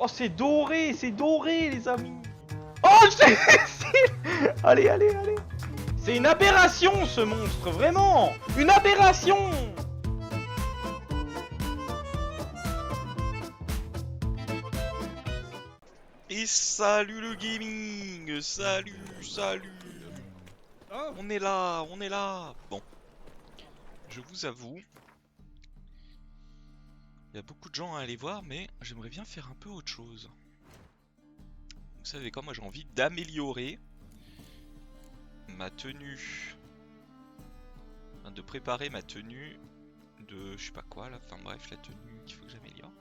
Oh, c'est doré, les amis. Oh, allez, allez, allez. C'est une aberration, ce monstre, vraiment. Une aberration. Et salut le gaming. Salut. On est là. Bon, je vous avoue, il y a beaucoup de gens à aller voir, mais j'aimerais bien faire un peu autre chose. Vous savez quoi, moi j'ai envie d'améliorer ma tenue, enfin, de préparer ma tenue de je sais pas quoi là, enfin bref, la tenue qu'il faut que j'améliore.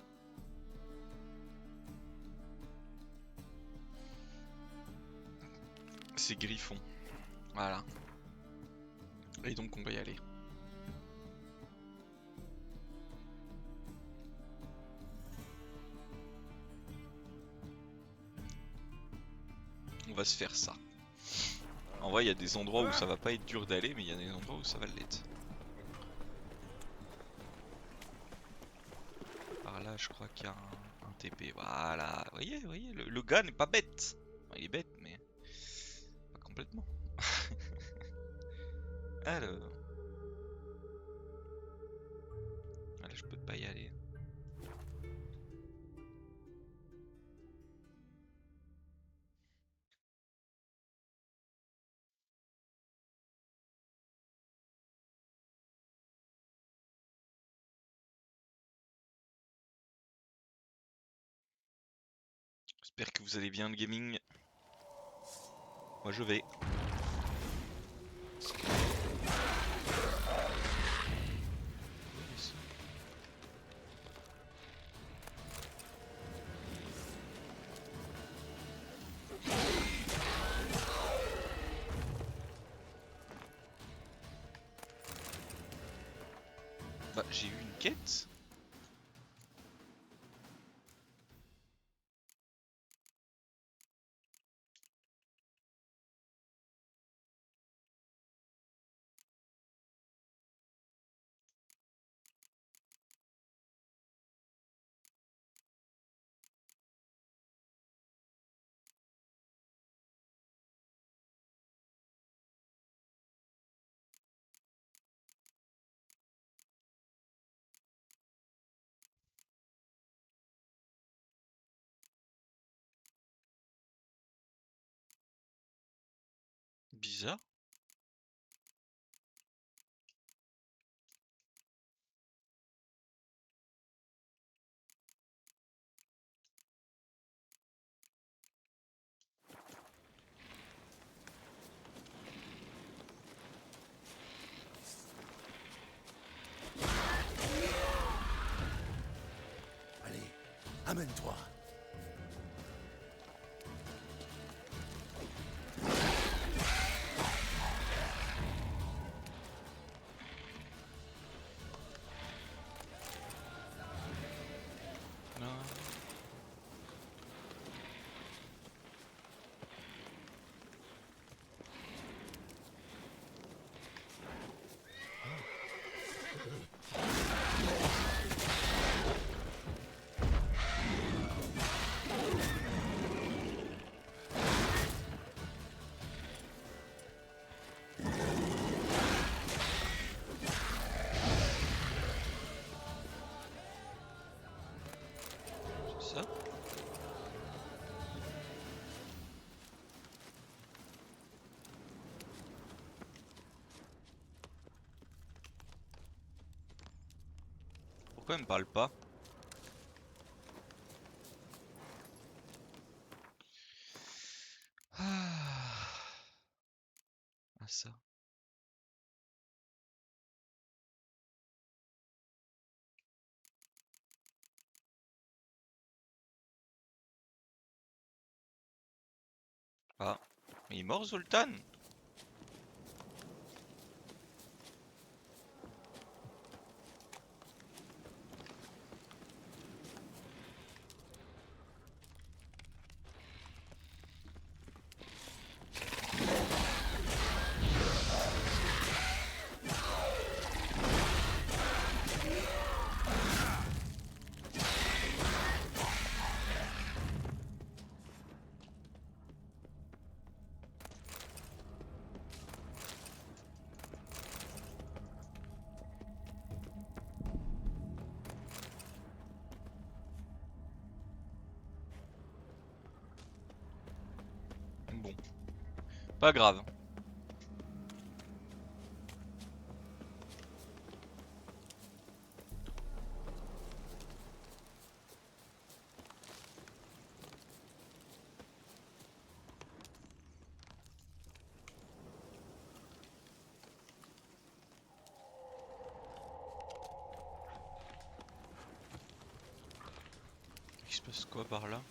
C'est Griffon, voilà. Et donc on va y aller. On va se faire ça. En vrai, il y a des endroits où ça va pas être dur d'aller, mais il y a des endroits où ça va l'être. Par là, je crois qu'il y a un TP. Voilà. Vous voyez, le gars n'est pas bête. Enfin, il est bête, mais pas complètement. Alors. Ah, là, je peux pas y aller. J'espère que vous allez bien, le gaming. Moi, je vais. Bah, j'ai eu une quête. Bizarre. Allez, amène-toi. Non. C'est ça. Pourquoi elle me parle pas? Ah, ça. Ah. Il est mort, Zoltan? Pas grave. Il se passe quoi par là?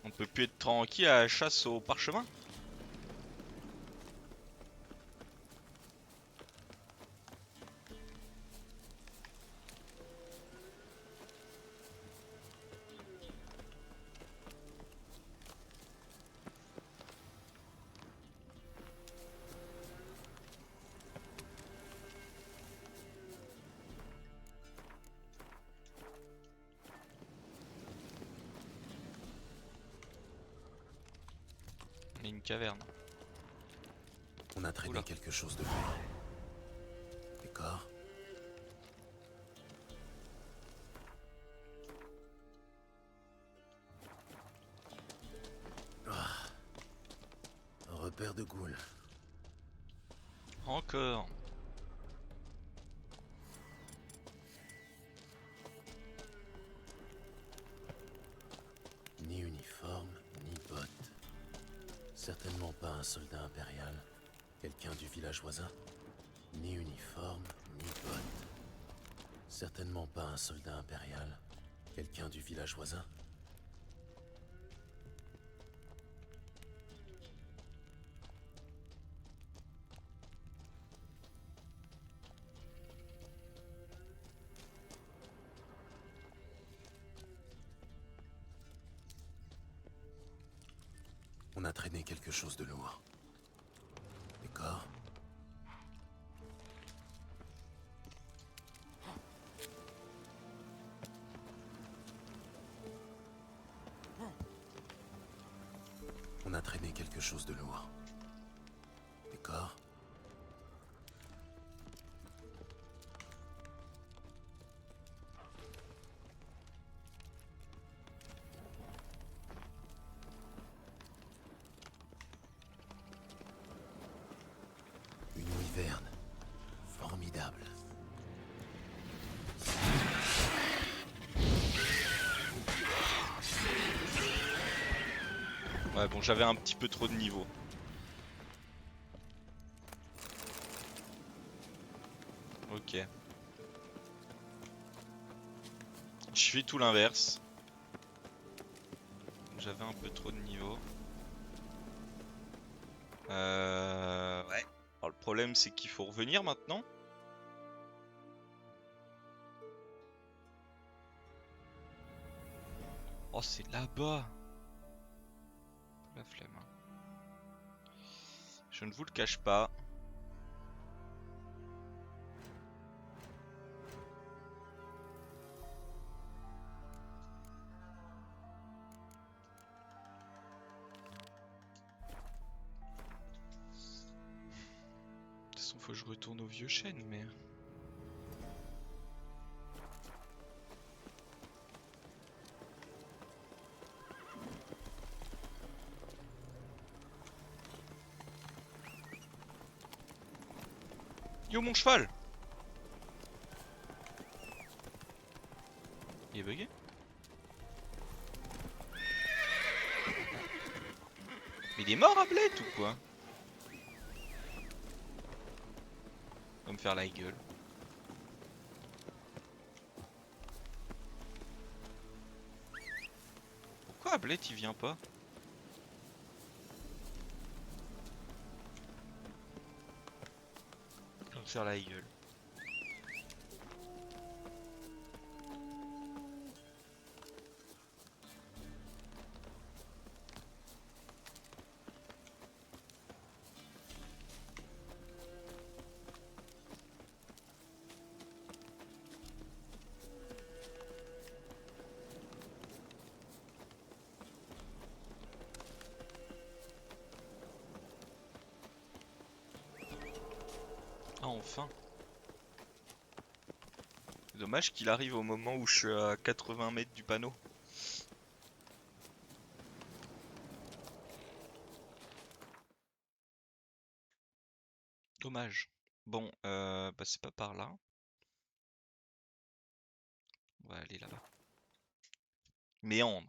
On peut plus être tranquille à la chasse au parchemin? Il y a une caverne. On a traîné Oula. quelque chose de lourd. Des corps. Un repère de ghouls. Encore. Ni uniforme, ni bottes. Certainement pas un soldat impérial. Quelqu'un du village voisin. Ni uniforme, ni bottes. Certainement pas un soldat impérial. Quelqu'un du village voisin. On a traîné quelque chose de lourd. Des corps. On a traîné quelque chose de lourd. Des corps. Une wyverne. Formidable. Ouais, bon, j'avais un petit peu trop de niveau. Ok. Je fais tout l'inverse. J'avais un peu trop de niveau. Ouais. Alors, le problème, c'est qu'il faut revenir maintenant. Oh, c'est là-bas. La flemme. Je ne vous le cache pas. De toute façon, faut que je retourne au vieux chêne, mais... Yo, mon cheval! Il est bugué? Mais il est mort, Ablet, ou quoi? Il va me faire la gueule. Pourquoi Ablet il vient pas? Il va me faire la gueule. Ah, enfin. Dommage qu'il arrive au moment où je suis à 80 mètres du panneau. Dommage. Bon, bah c'est pas par là. On va aller là-bas. Méandre.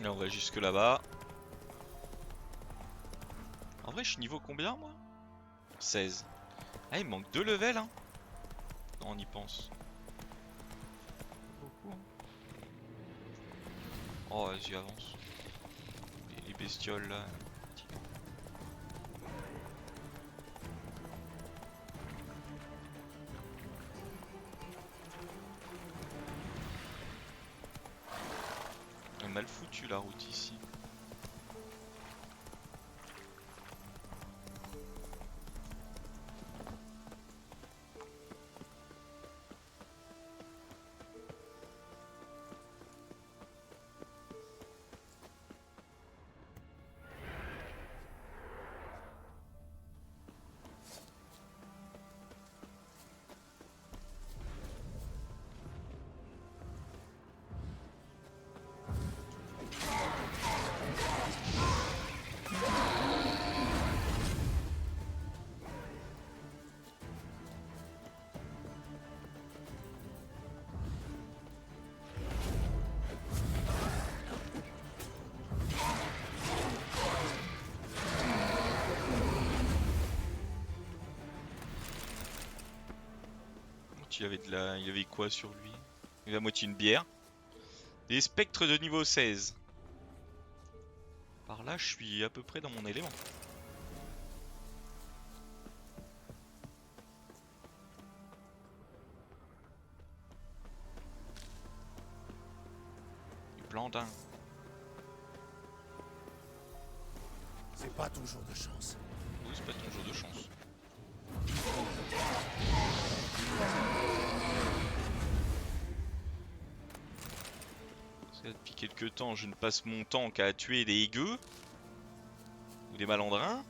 Là on va jusque là-bas. En vrai je suis niveau combien moi? 16. Ah il me manque 2 levels hein. Non, on y pense. Beaucoup, hein. Oh vas-y avance. Les bestioles là. Mal foutu la route ici. Il avait quoi sur lui? Il avait à moitié une bière. Des spectres de niveau 16. Par là, je suis à peu près dans mon élément. Du plantain. C'est pas ton jour de chance. Oui, c'est pas ton jour de chance. Parce que depuis quelques temps, je ne passe mon temps qu'à tuer des gueux ou des malandrins.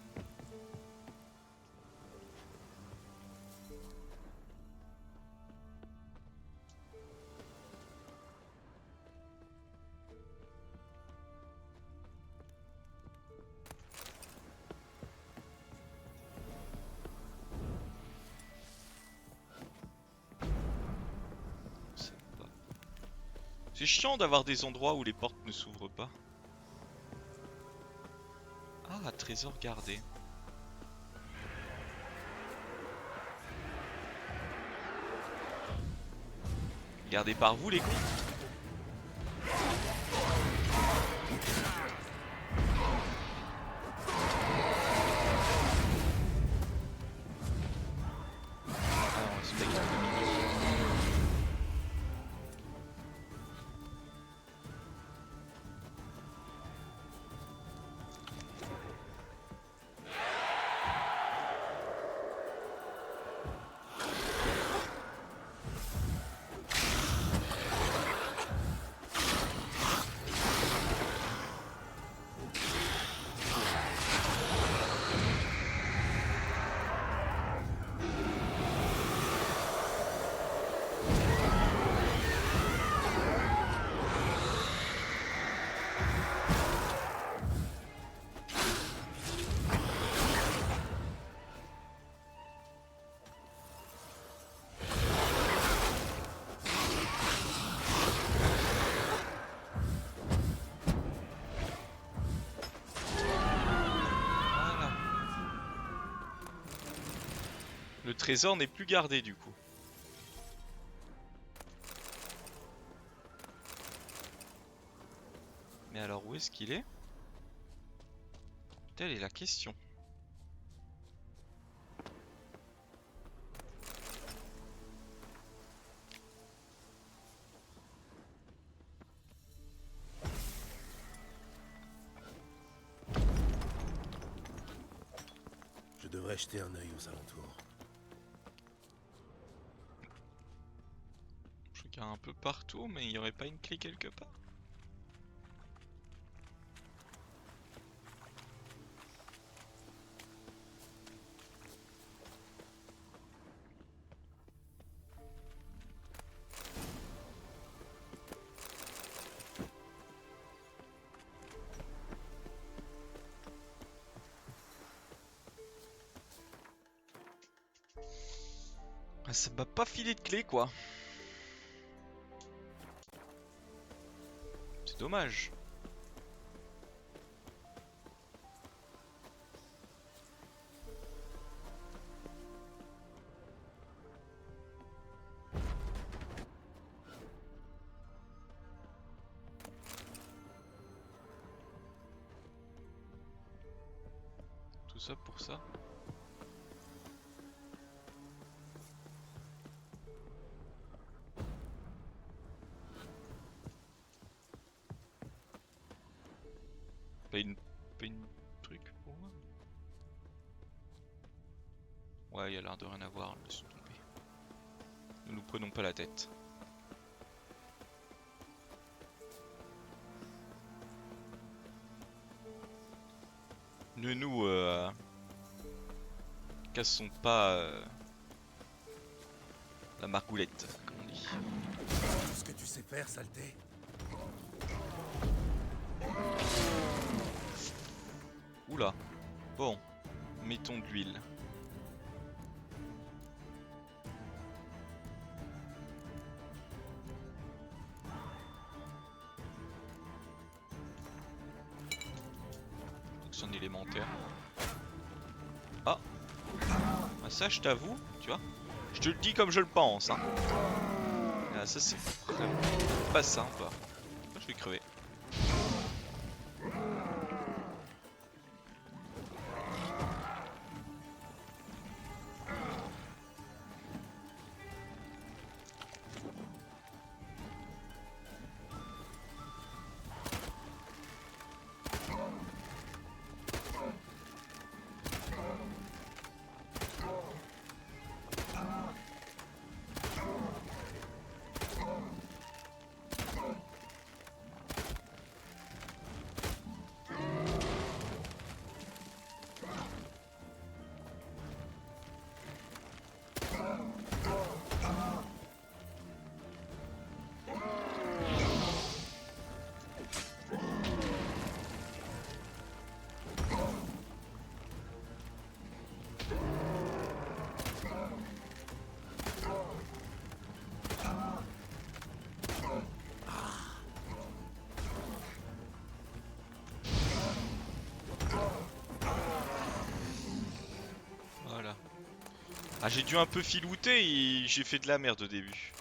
C'est chiant d'avoir des endroits où les portes ne s'ouvrent pas. Ah, trésor gardé. Gardé par vous les cons. Ah, spectre de midi. trésor n'est plus gardé du coup. Mais alors où est-ce qu'il est? Telle est la question. Je devrais jeter un œil aux alentours. Je regarde un peu partout, mais il n'y aurait pas une clé quelque part? Ah, ça m'a pas filé de clé quoi. C'est dommage. Tout ça pour ça. Pas une truc pour moi. Ouais, il y a l'air de rien avoir, laisse tomber. Ne nous prenons pas la tête. Ne nous cassons pas la margoulette, comme on dit. Tout ce que tu sais faire, saleté. Oula. Bon, mettons de l'huile. Donc c'est un élémentaire. Ah. Ah, ça je t'avoue, tu vois. Je te le dis comme je le pense. Hein. Ah, ça c'est vraiment pas sympa. Je vais crever. Voilà. Ah, j'ai dû un peu filouter et j'ai fait de la merde au début.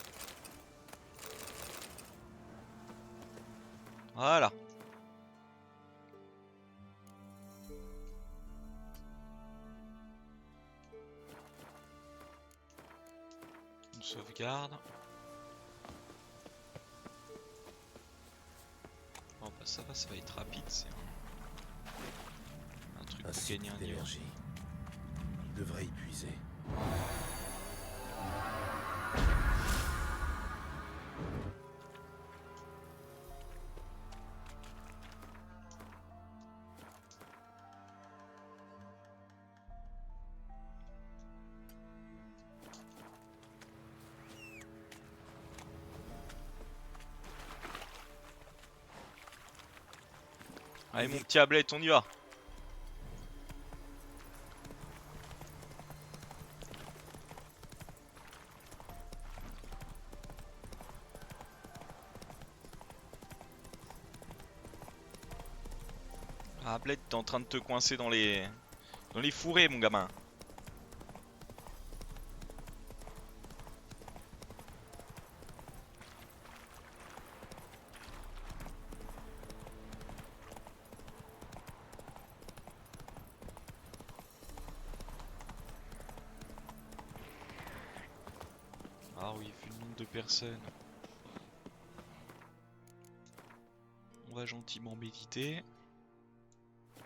Voilà. On sauvegarde. Bon bah ça va être rapide, c'est un truc Un pour site gagner un niveau. d'énergie. Il devrait y puiser. Allez mon petit Ablette, on y va. Ah Bled, t'es en train de te coincer dans les fourrés mon gamin. de personnes. On va gentiment méditer.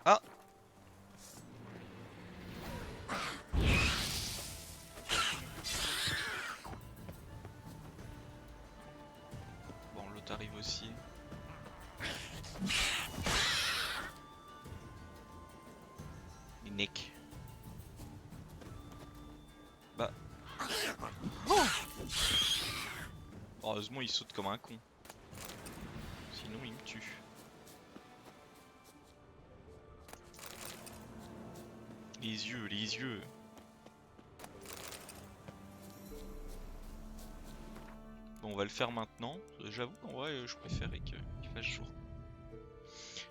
Ah! Bon, l'autre arrive aussi. Nick. Bah. Oh! Heureusement, il saute comme un con. Sinon, il me tue. Les yeux, les yeux. Bon, on va le faire maintenant. J'avoue qu'en vrai, je préférerais qu'il fasse jour.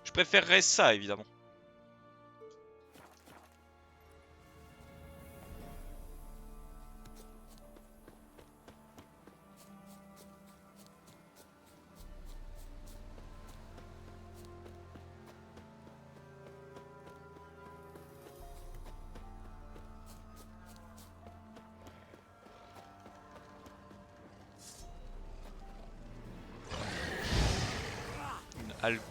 Je préférerais ça, évidemment. Une algoule.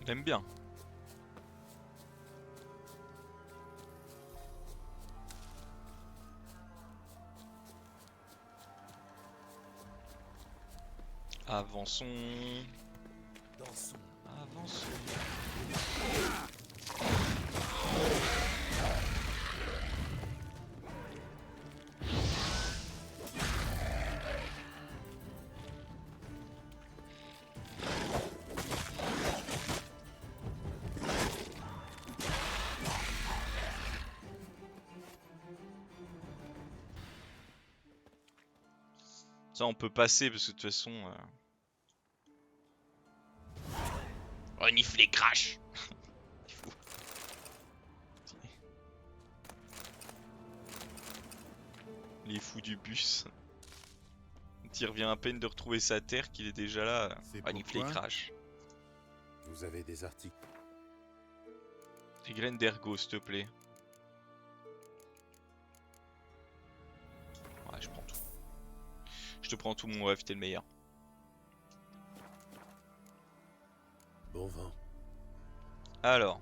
Il aime bien. Avançons. Dansons. Avançons. Ça, on peut passer parce que de toute façon. Renifler crash. Il faut. Les fous du bus. Il revient à peine de retrouver sa terre qu'il est déjà là. Renifler crash. Vous avez des articles. Des graines d'ergot, s'il te plaît. Ouais, je prends tout. Je te prends tout, mon rêve, t'es le meilleur. Bon vent. Alors.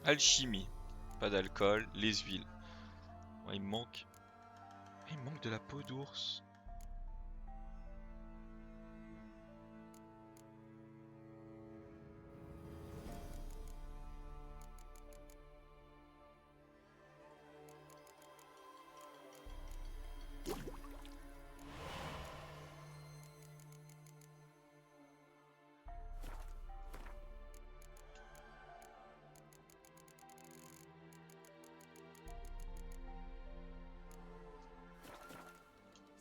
Alchimie. Pas d'alcool. Les huiles. Ouais, il me manque. Il me manque de la peau d'ours.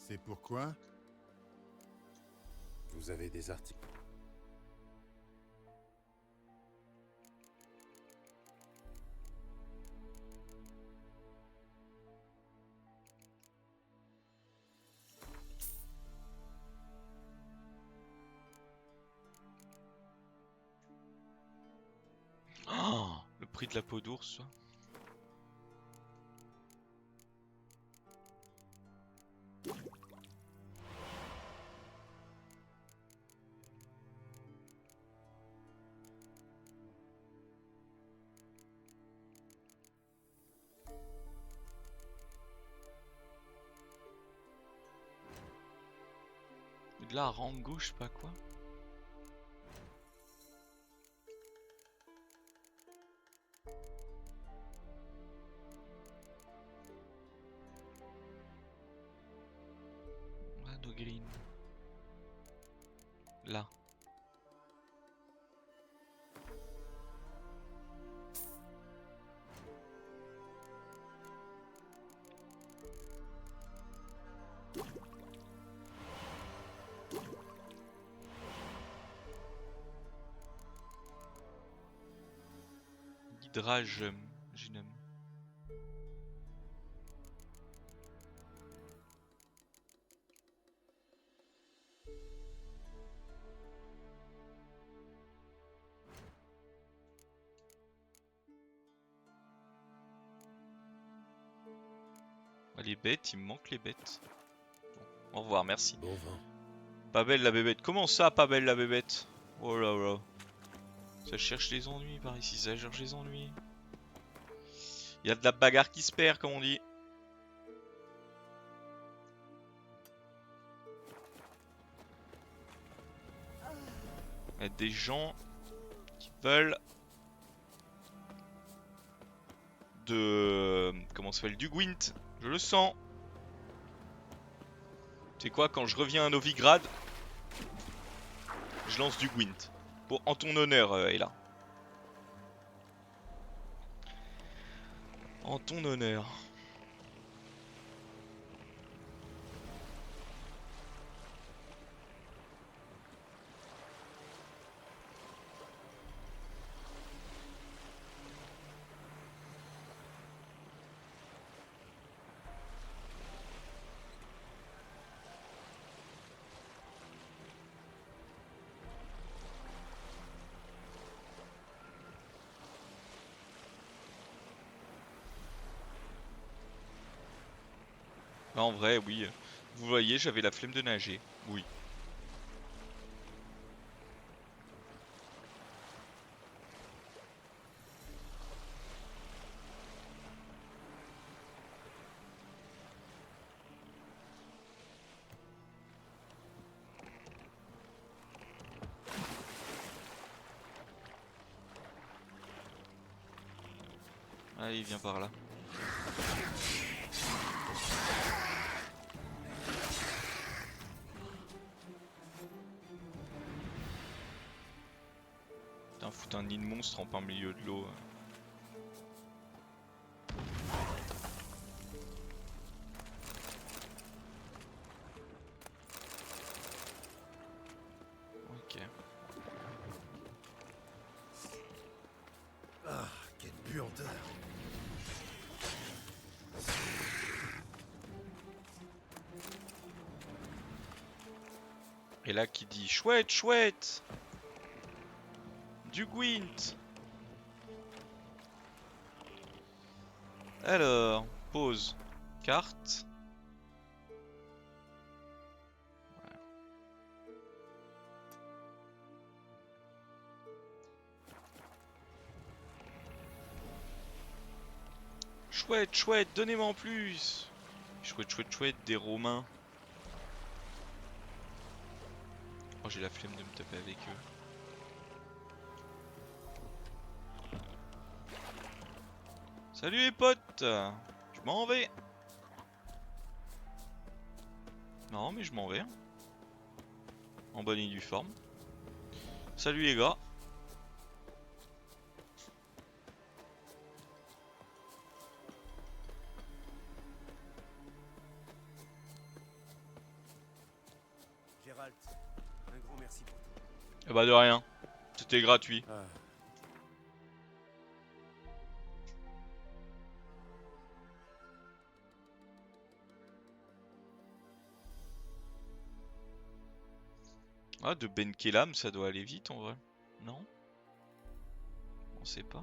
C'est pourquoi? Vous avez des articles. Oh, le prix de la peau d'ours, ça. De la rango, je sais pas quoi. green. Là. Hydrage, je nomme. Les bêtes, il me manque les bêtes. Bon, au revoir, merci. Bon vent. Pas belle la bébête. Comment ça, pas belle la bébête? Oh là là. Ça cherche les ennuis par ici, ça cherche les ennuis. Il y a de la bagarre qui se perd, comme on dit. Il y a des gens qui veulent de... Comment ça s'appelle? Du Gwent. Je le sens. Tu sais quoi, quand je reviens à Novigrad, je lance du Gwent. Pour, en ton honneur, Ella. En ton honneur. En vrai, oui. Vous voyez, j'avais la flemme de nager. Oui. Allez, viens par là. Putain, foutre un nid de monstre en plein milieu de l'eau. Ok. Ah, quelle puanteur. Et là qui dit chouette, chouette. Du Gwent. Alors, pause. Carte. Voilà. Chouette, chouette, donnez-moi en plus. Chouette, chouette, chouette, des Romains. Oh, j'ai la flemme de me taper avec eux. Salut les potes. Je m'en vais. Non mais je m'en vais. En bonne et due forme. Salut les gars. Gérald, un grand merci pour tout. Eh bah de rien. C'était gratuit. Ah, Ah, de Ben Kellam, ça doit aller vite en vrai. Non? On sait pas.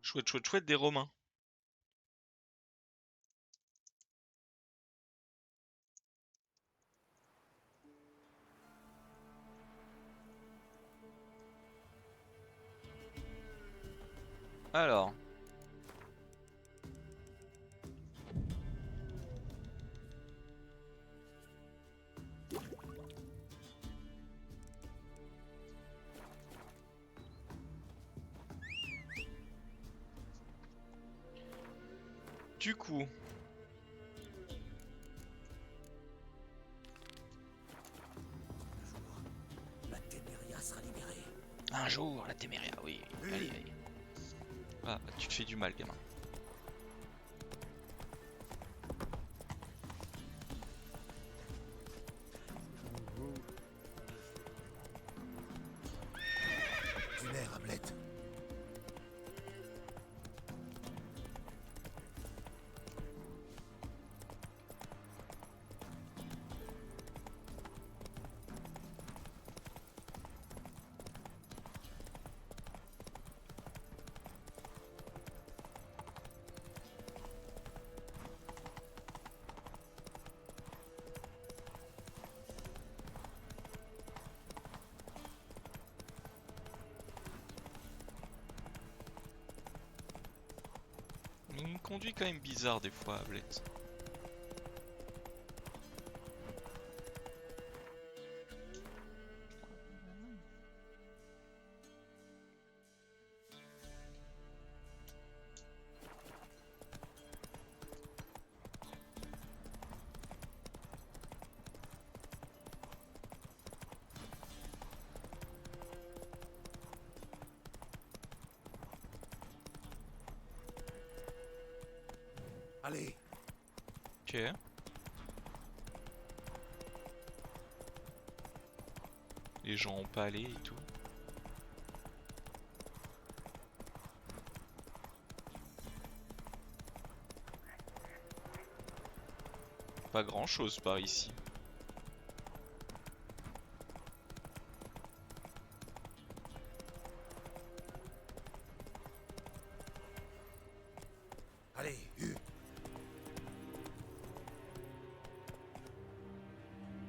Chouette, chouette, chouette des Romains. Alors. Du coup, La Téméria sera libérée. un jour, la Téméria, oui. Oui. Allez, allez. Ah, tu te fais du mal, gamin. Du nerf, Hamlet. Il conduit quand même bizarre des fois, Hamlet. Allez, Ok. Les gens ont pas allé et tout. Pas grand chose par ici. allez, Hugh.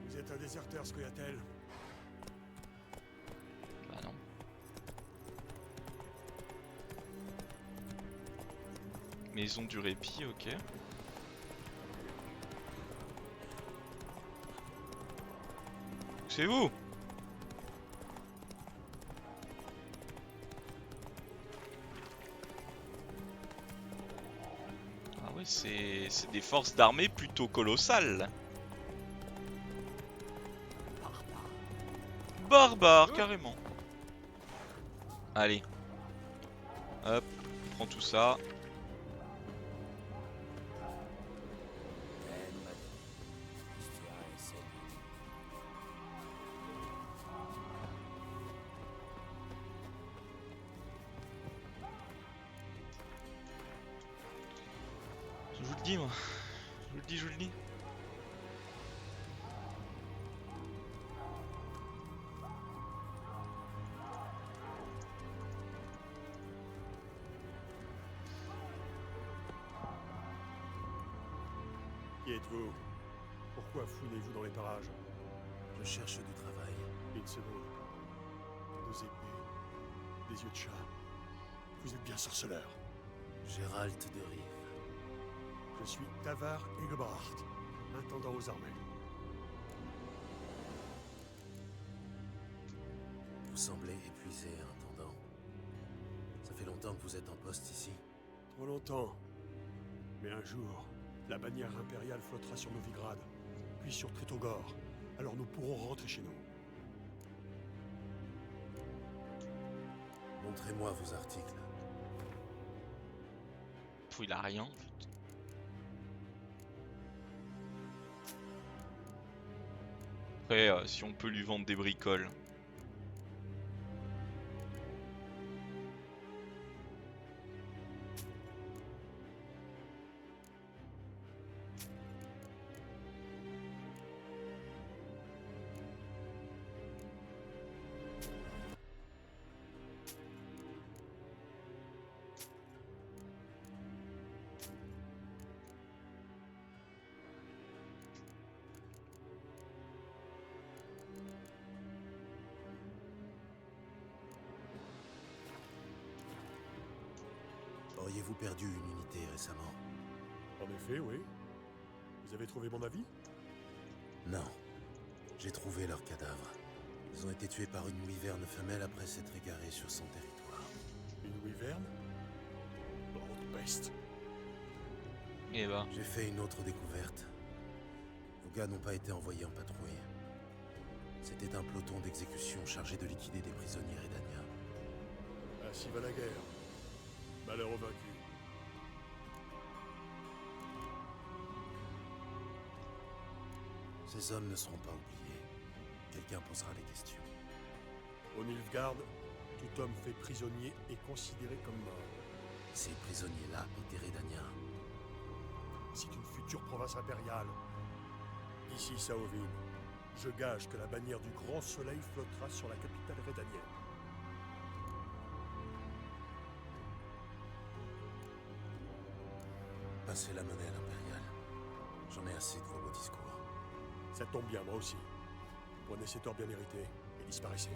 Vous êtes un déserteur, Scoia'tael. Bah non. Maison du répit, ok. C'est vous? Ah ouais, c'est des forces d'armée plutôt colossales. Barbare, carrément. Allez. Hop, on prend tout ça. Je vous le dis, moi. Je vous le dis, je vous le dis. Qui êtes-vous? Pourquoi fouinez-vous dans les parages? Je cherche du travail. Une seconde. Deux épées, des yeux de chat. Vous êtes bien sorceleur. Gérald de Rive. Je suis Tavar Egebhard, intendant aux armées. Vous semblez épuisé, intendant. Ça fait longtemps que vous êtes en poste ici. Trop longtemps. Mais un jour, la bannière impériale flottera sur Novigrad, puis sur Tritogor. Alors nous pourrons rentrer chez nous. Montrez-moi vos articles. Pff, il a rien. Après, si on peut lui vendre des bricoles. Auriez-vous perdu une unité récemment? En effet, oui. Vous avez trouvé mon avis? Non. J'ai trouvé leurs cadavres. Ils ont été tués par une wyverne femelle après s'être égarés sur son territoire. Une wyverne? Bande de peste. Et bah, J'ai fait une autre découverte. Vos gars n'ont pas été envoyés en patrouille. C'était un peloton d'exécution chargé de liquider des prisonniers Redania. Ainsi va la guerre. Malheur aux vaincus. Ces hommes ne seront pas oubliés. Quelqu'un posera les questions. Au Nilfgaard, tout homme fait prisonnier est considéré comme mort. Ces prisonniers-là étaient Redaniens. C'est une future province impériale. Ici, Saovin, je gage que la bannière du Grand Soleil flottera sur la capitale redanienne. Passez la monnaie à l'impériale. J'en ai assez de vos beaux discours. Ça tombe bien, moi aussi. Prenez cet or bien mérité et disparaissez.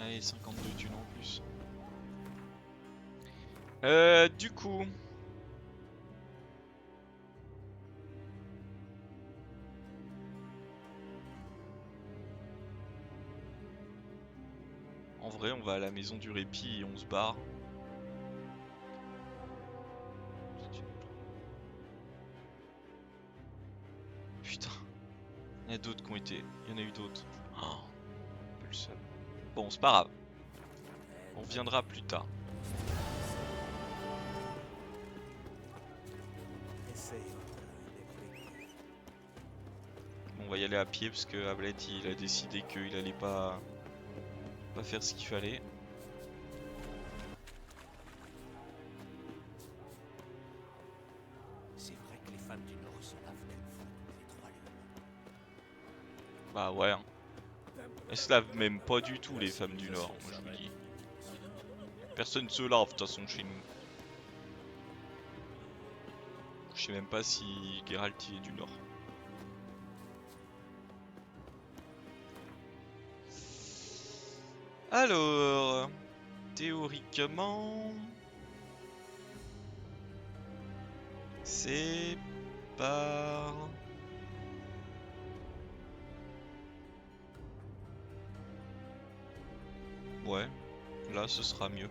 allez, 52 thunes en plus. Du coup... En vrai, on va à la maison du répit et on se barre. Putain. Il y en a d'autres qui ont été... Il y en a eu d'autres. Oh, un peu le seum. Bon, c'est pas grave. On reviendra plus tard. Bon, on va y aller à pied parce que Hamlet il a décidé qu'il allait pas faire ce qu'il fallait. C'est vrai que les femmes du Nord se lavent comme font les trois lieux. Bah ouais. Hein. Elles se lavent même pas du tout les femmes du Nord, moi je vous dis. Personne se lave de toute façon chez nous. Je sais même pas si Geralt il est du Nord. Alors, théoriquement, c'est par... Ouais, là ce sera mieux.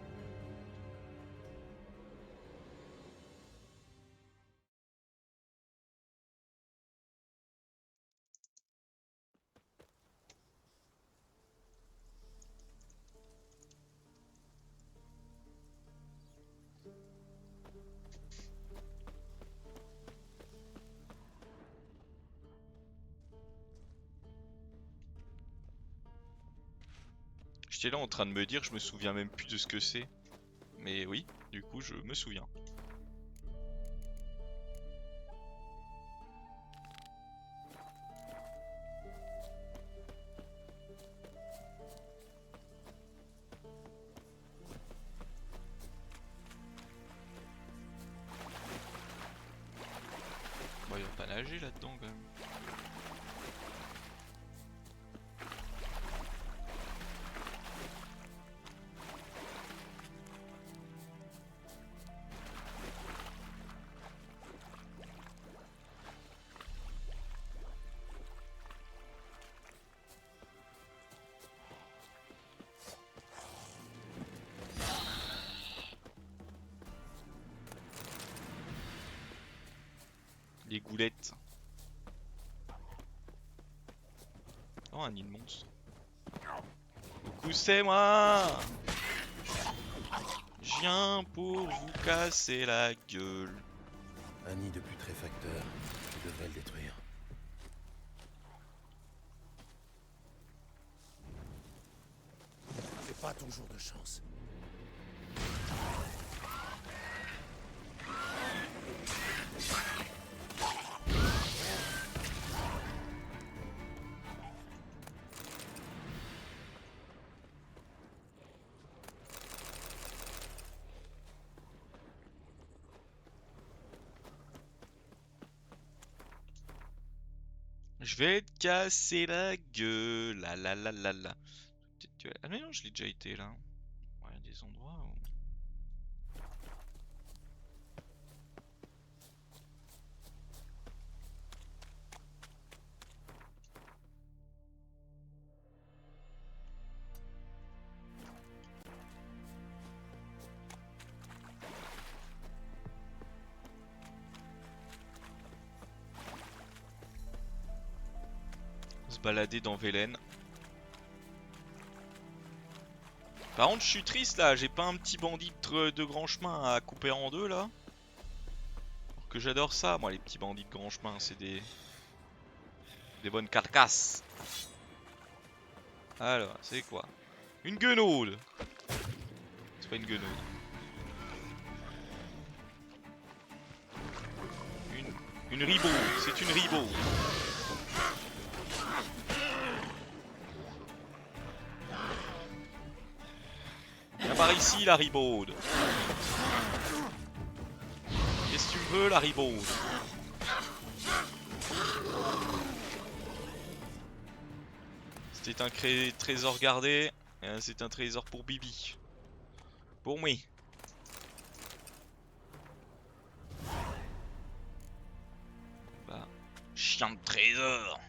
J'étais là en train de me dire, je me souviens même plus de ce que c'est. Mais oui, du coup je me souviens. Bon, il va pas nager là-dedans quand même. Les goulettes. Oh, un nid de monstre. Coucou, c'est moi. Je viens pour vous casser la gueule. Un nid de putréfacteur. Je devrais le détruire. C'est pas ton jour de chance. Je vais te casser la gueule. La la la la la. Ah mais non, je l'ai déjà été là. Ouais, il y a des endroits où... balader dans Velen. Par contre, je suis triste là, j'ai pas un petit bandit de grand chemin à couper en deux là. Alors que j'adore ça, moi, les petits bandits de grand chemin, c'est des bonnes carcasses. Alors, c'est quoi? Une guenaude! C'est pas une guenaude. Une ribot, c'est une ribot. Viens par ici la ribaude. Qu'est-ce que tu veux la ribaude? C'était un trésor gardé. C'est un trésor pour Bibi. Pour moi. Bah, chien de trésor.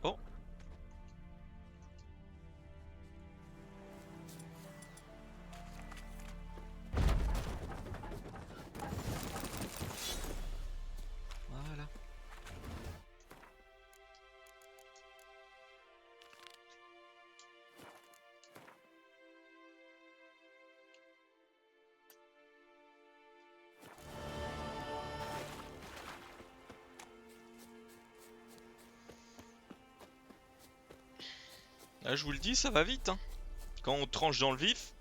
Oh. Voilà. Là, je vous le dis, ça va vite, hein. Quand on tranche dans le vif.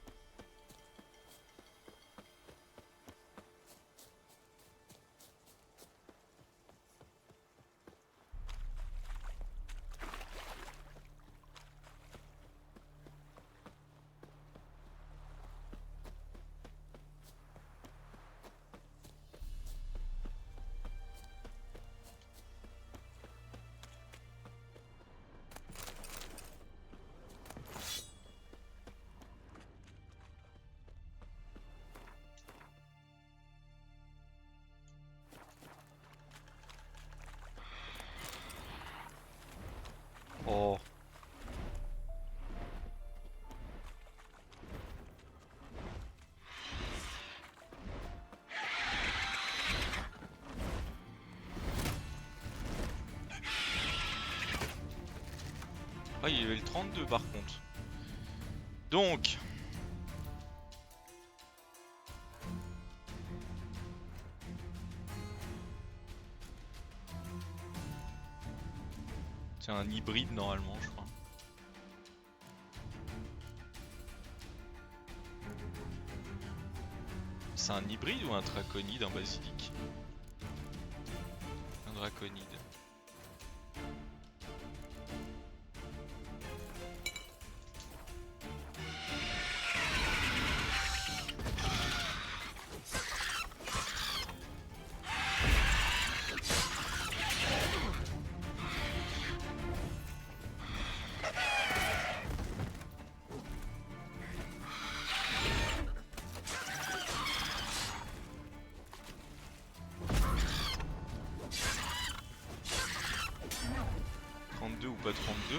Oh. Ah, il y avait le 32 par contre. Donc. C'est un hybride normalement, je crois. C'est un hybride ou un draconide, un basilic? Un draconide. Ou pas 32.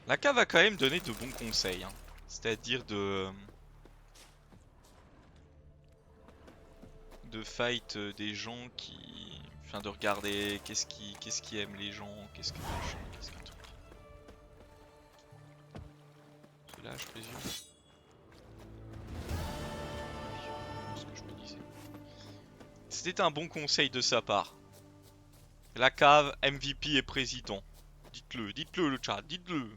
La cave a quand même donné de bons conseils, hein. C'est-à-dire de fight des gens qui... Enfin de regarder qu'est-ce qui aime les gens, qu'est-ce que machin, qu'est-ce qu'un truc. C'est là je présume. Ce que je me disais. C'était un bon conseil de sa part. La cave, MVP et président. Dites-le le chat, dites-le.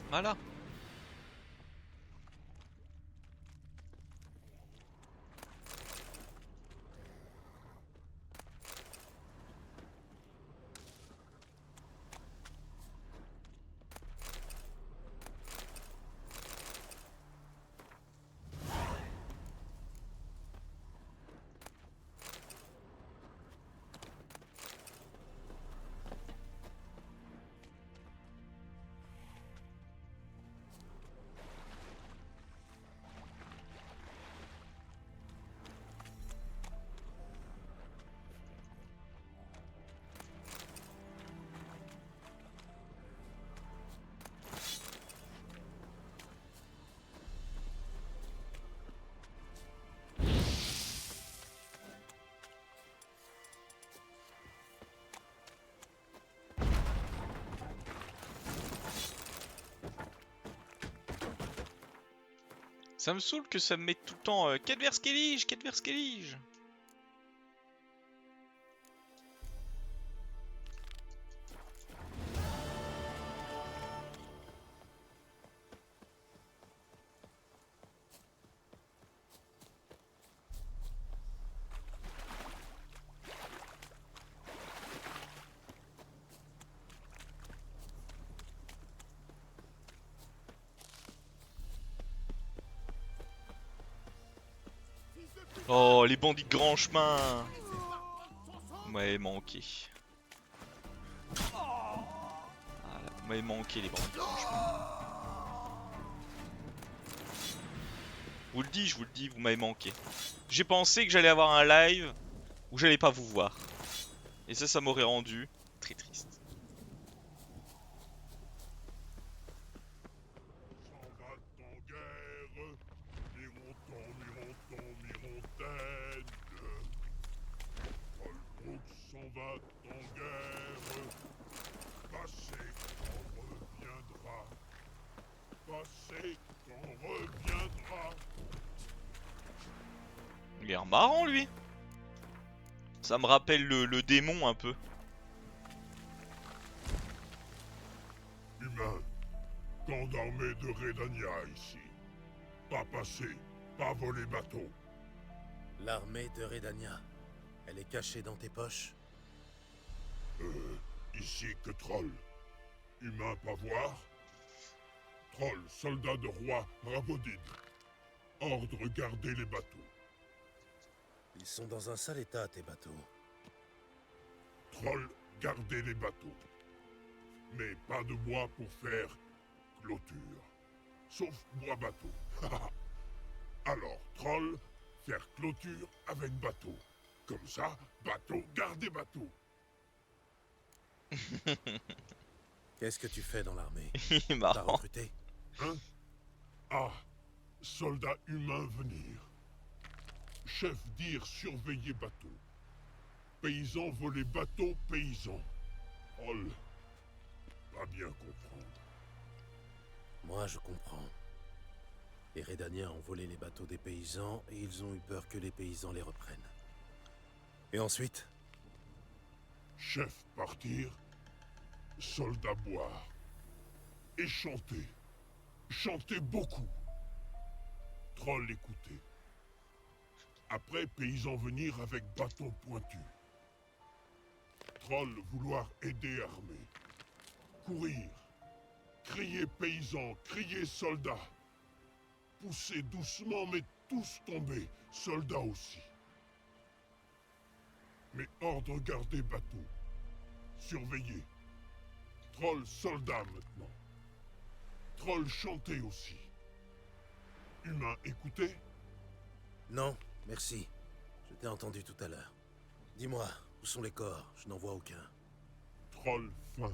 Voilà. Ça me saoule que ça me mette tout le temps quête vers Skellige, quête vers Skellige. Oh, les bandits de grand chemin. Vous m'avez manqué. Voilà, vous m'avez manqué les bandits de grand chemin. Je vous le dis, vous m'avez manqué. J'ai pensé que j'allais avoir un live où j'allais pas vous voir. Et ça m'aurait rendu très triste. S'en va en guerre, Mironton, Mirontaine. Trollbrook s'en va en guerre. Passez quand reviendra. Passez quand reviendra. Il a l'air marrant lui. Ça me rappelle le démon un peu. Humain, camp d'armée de Redania ici. Pas passer, pas voler bateau. L'armée de Redania, elle est cachée dans tes poches? Ici que troll. Humain pas voir. Troll, soldat de roi Rabodid. Ordre garder les bateaux. Ils sont dans un sale état, tes bateaux. Troll, garder les bateaux. Mais pas de bois pour faire clôture. Sauf bois bateau. Alors, troll, faire clôture avec bateau. Comme ça, bateau, garder bateau. Qu'est-ce que tu fais dans l'armée? Il est T'as marrant. recruté? Hein? Ah, soldat humain venir. Chef dire surveiller bateau. Paysan voler bateau, paysan. Troll, pas bien comprendre. Moi, je comprends. Les Redaniens ont volé les bateaux des paysans et ils ont eu peur que les paysans les reprennent. Et ensuite? Chef partir, soldat boire. Et chanter. Chanter beaucoup. Troll écouter. Après, paysan venir avec bâton pointu. Troll vouloir aider armée. Courir. Crier paysan, crier soldat. Pousser doucement, mais tous tomber. Soldats aussi. Mais ordre garder bateau. Surveiller. Troll soldat maintenant. Troll chanter aussi. Humain écouter. Non, merci. Je t'ai entendu tout à l'heure. Dis-moi, où sont les corps? Je n'en vois aucun. Troll fin.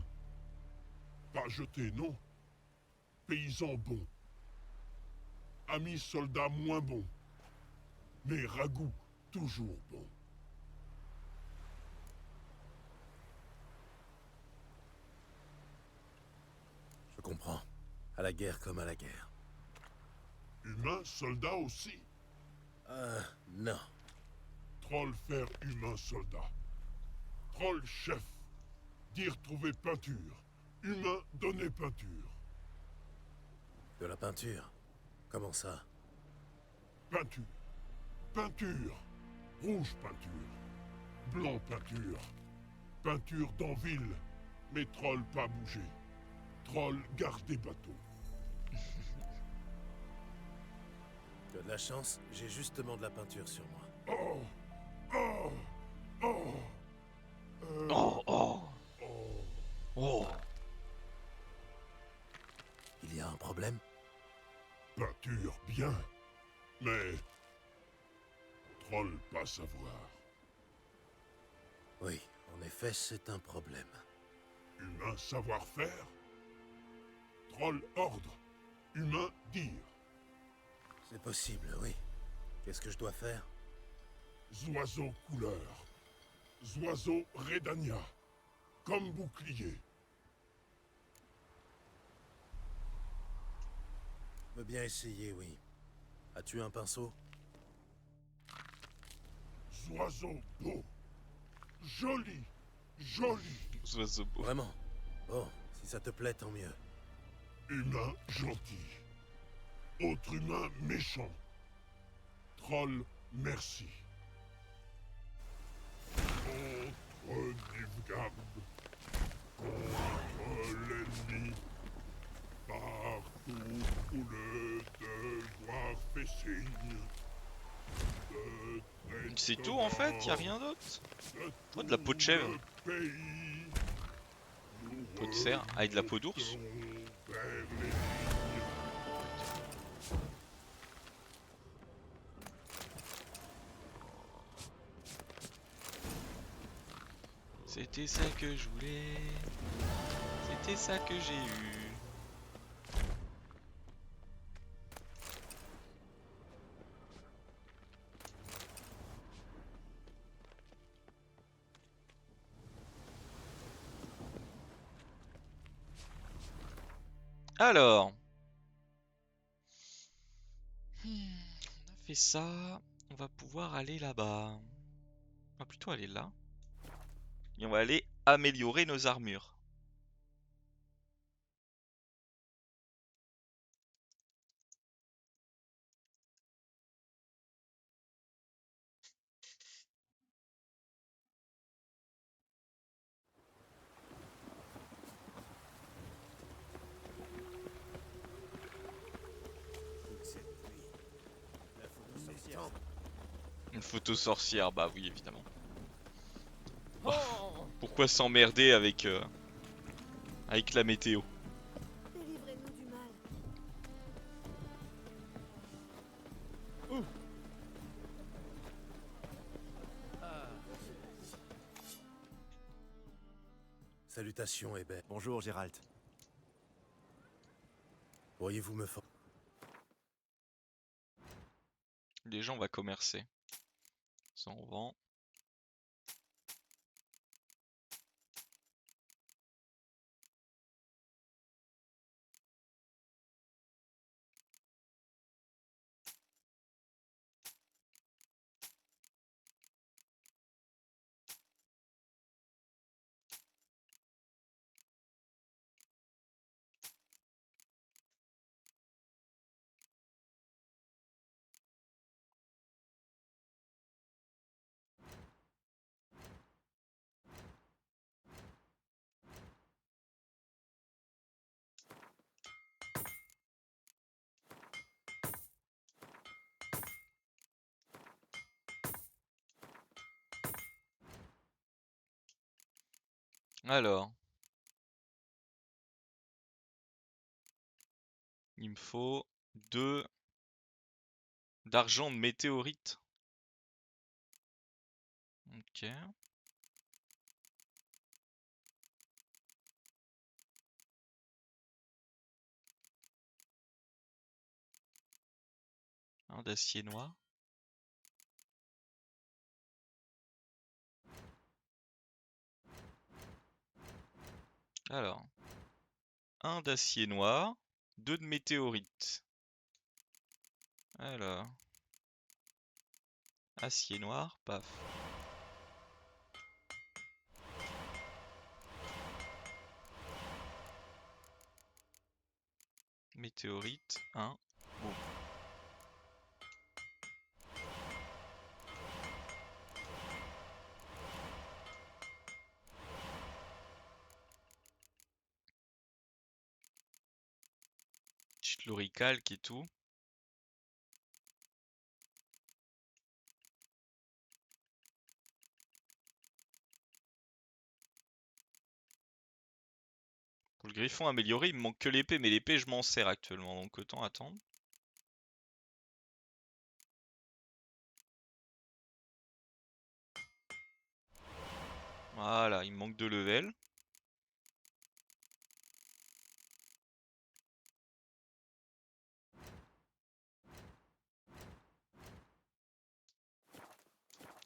Pas jeté, non. Paysan bon. Amis soldats moins bon. Mais ragoût toujours bon. Je comprends. À la guerre comme à la guerre. Humain soldat aussi. Non. Troll faire humain soldat. Troll chef. Dire trouver peinture. Humain donner peinture. De la peinture. Comment ça? Peinture. Peinture. Rouge peinture. Blanc peinture. Peinture dans ville. Mais troll pas bougé. Troll garde des bateaux. Tu as de la chance, j'ai justement de la peinture sur moi. Oh. Oh. Oh. Oh, oh, Oh. oh. Il y a un problème? Peinture bien. Mais... Troll pas savoir. Oui, en effet, c'est un problème. Humain savoir-faire. Troll ordre. Humain dire. C'est possible, oui. Qu'est-ce que je dois faire? Zoiseau couleur. Zoiseau Redania. Comme bouclier. Je veux bien essayer, oui. As-tu un pinceau? Zoiseau beau. Joli. Joli. Oiseau beau. Vraiment? Bon, si ça te plaît, tant mieux. Humain gentil. Autre humain méchant. Troll merci. Contre Nilfgaard. Contre l'ennemi. Partout où le devoir fait signe. C'est tout en fait, y a rien d'autre. Oh, de la peau de chèvre. Peau de cerf, avec de la peau d'ours. C'était ça que je voulais. C'était ça que j'ai eu. Alors, on a fait ça. On va pouvoir aller là-bas. On va plutôt aller là. Et on va aller améliorer nos armures. Une photo sorcière, bah oui, évidemment. Pourquoi s'emmerder avec, avec la météo? Délivrez-nous du mal. Salutations, Hébert. Bonjour Gérald. Pourriez-vous me for... Les gens vont commercer. Ça on vend. Alors. Il me faut 2 d'argent de météorite. Ok. Un d'acier noir. Alors. Un d'acier noir. 2 de météorite. Alors. Acier noir, paf. météorite, hein. Bon. Petite loricalque et tout. Pour le griffon amélioré, il me manque que l'épée, mais l'épée je m'en sers actuellement, donc autant attendre. Voilà, il me manque 2 levels.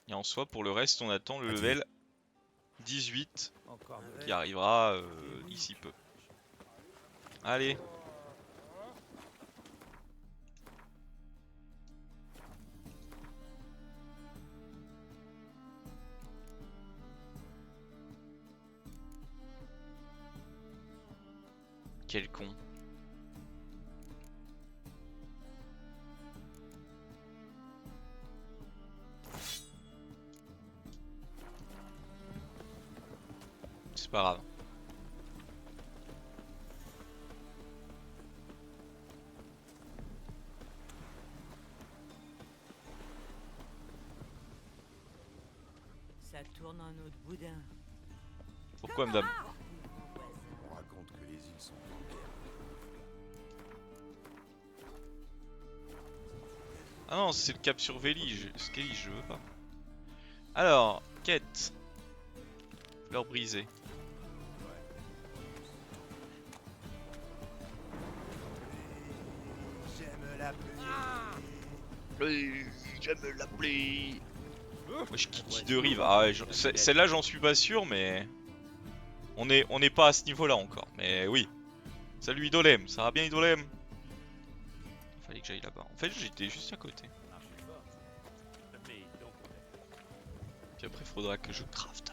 Et en soi, pour le reste, on attend le level 18 qui arrivera d'ici peu. Allez. Quel con. C'est pas grave. Ça tourne en eau de boudin. Pourquoi, madame? On raconte que les îles sont en guerre. Ah non, c'est le cap sur Vélige. Skellige, je veux pas. Alors, quête. Fleur brisée. J'aime la pluie. J'aime la pluie. Moi je kiki de rive. Ah ouais, celle-là j'en suis pas sûr, mais on n'est pas à ce niveau-là encore. Mais oui. Salut Idolem, ça va bien Idolem? Fallait que j'aille là-bas. En fait j'étais juste à côté. Puis après faudra que je crafte.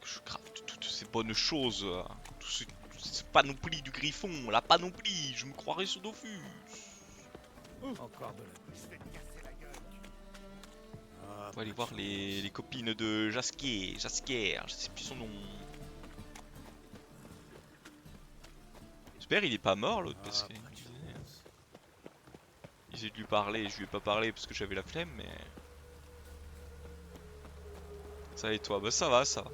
Que je crafte toutes ces bonnes choses. Toutes ces panoplies du griffon. La panoplie, je me croirais sur Dofus. Encore de On va aller voir les copines de Jaskier, je sais plus son nom. J'espère il est pas mort l'autre parce qu'il disait de lui parler, je lui ai pas parlé parce que j'avais la flemme mais... Ça et toi? Bah ça va, ça va.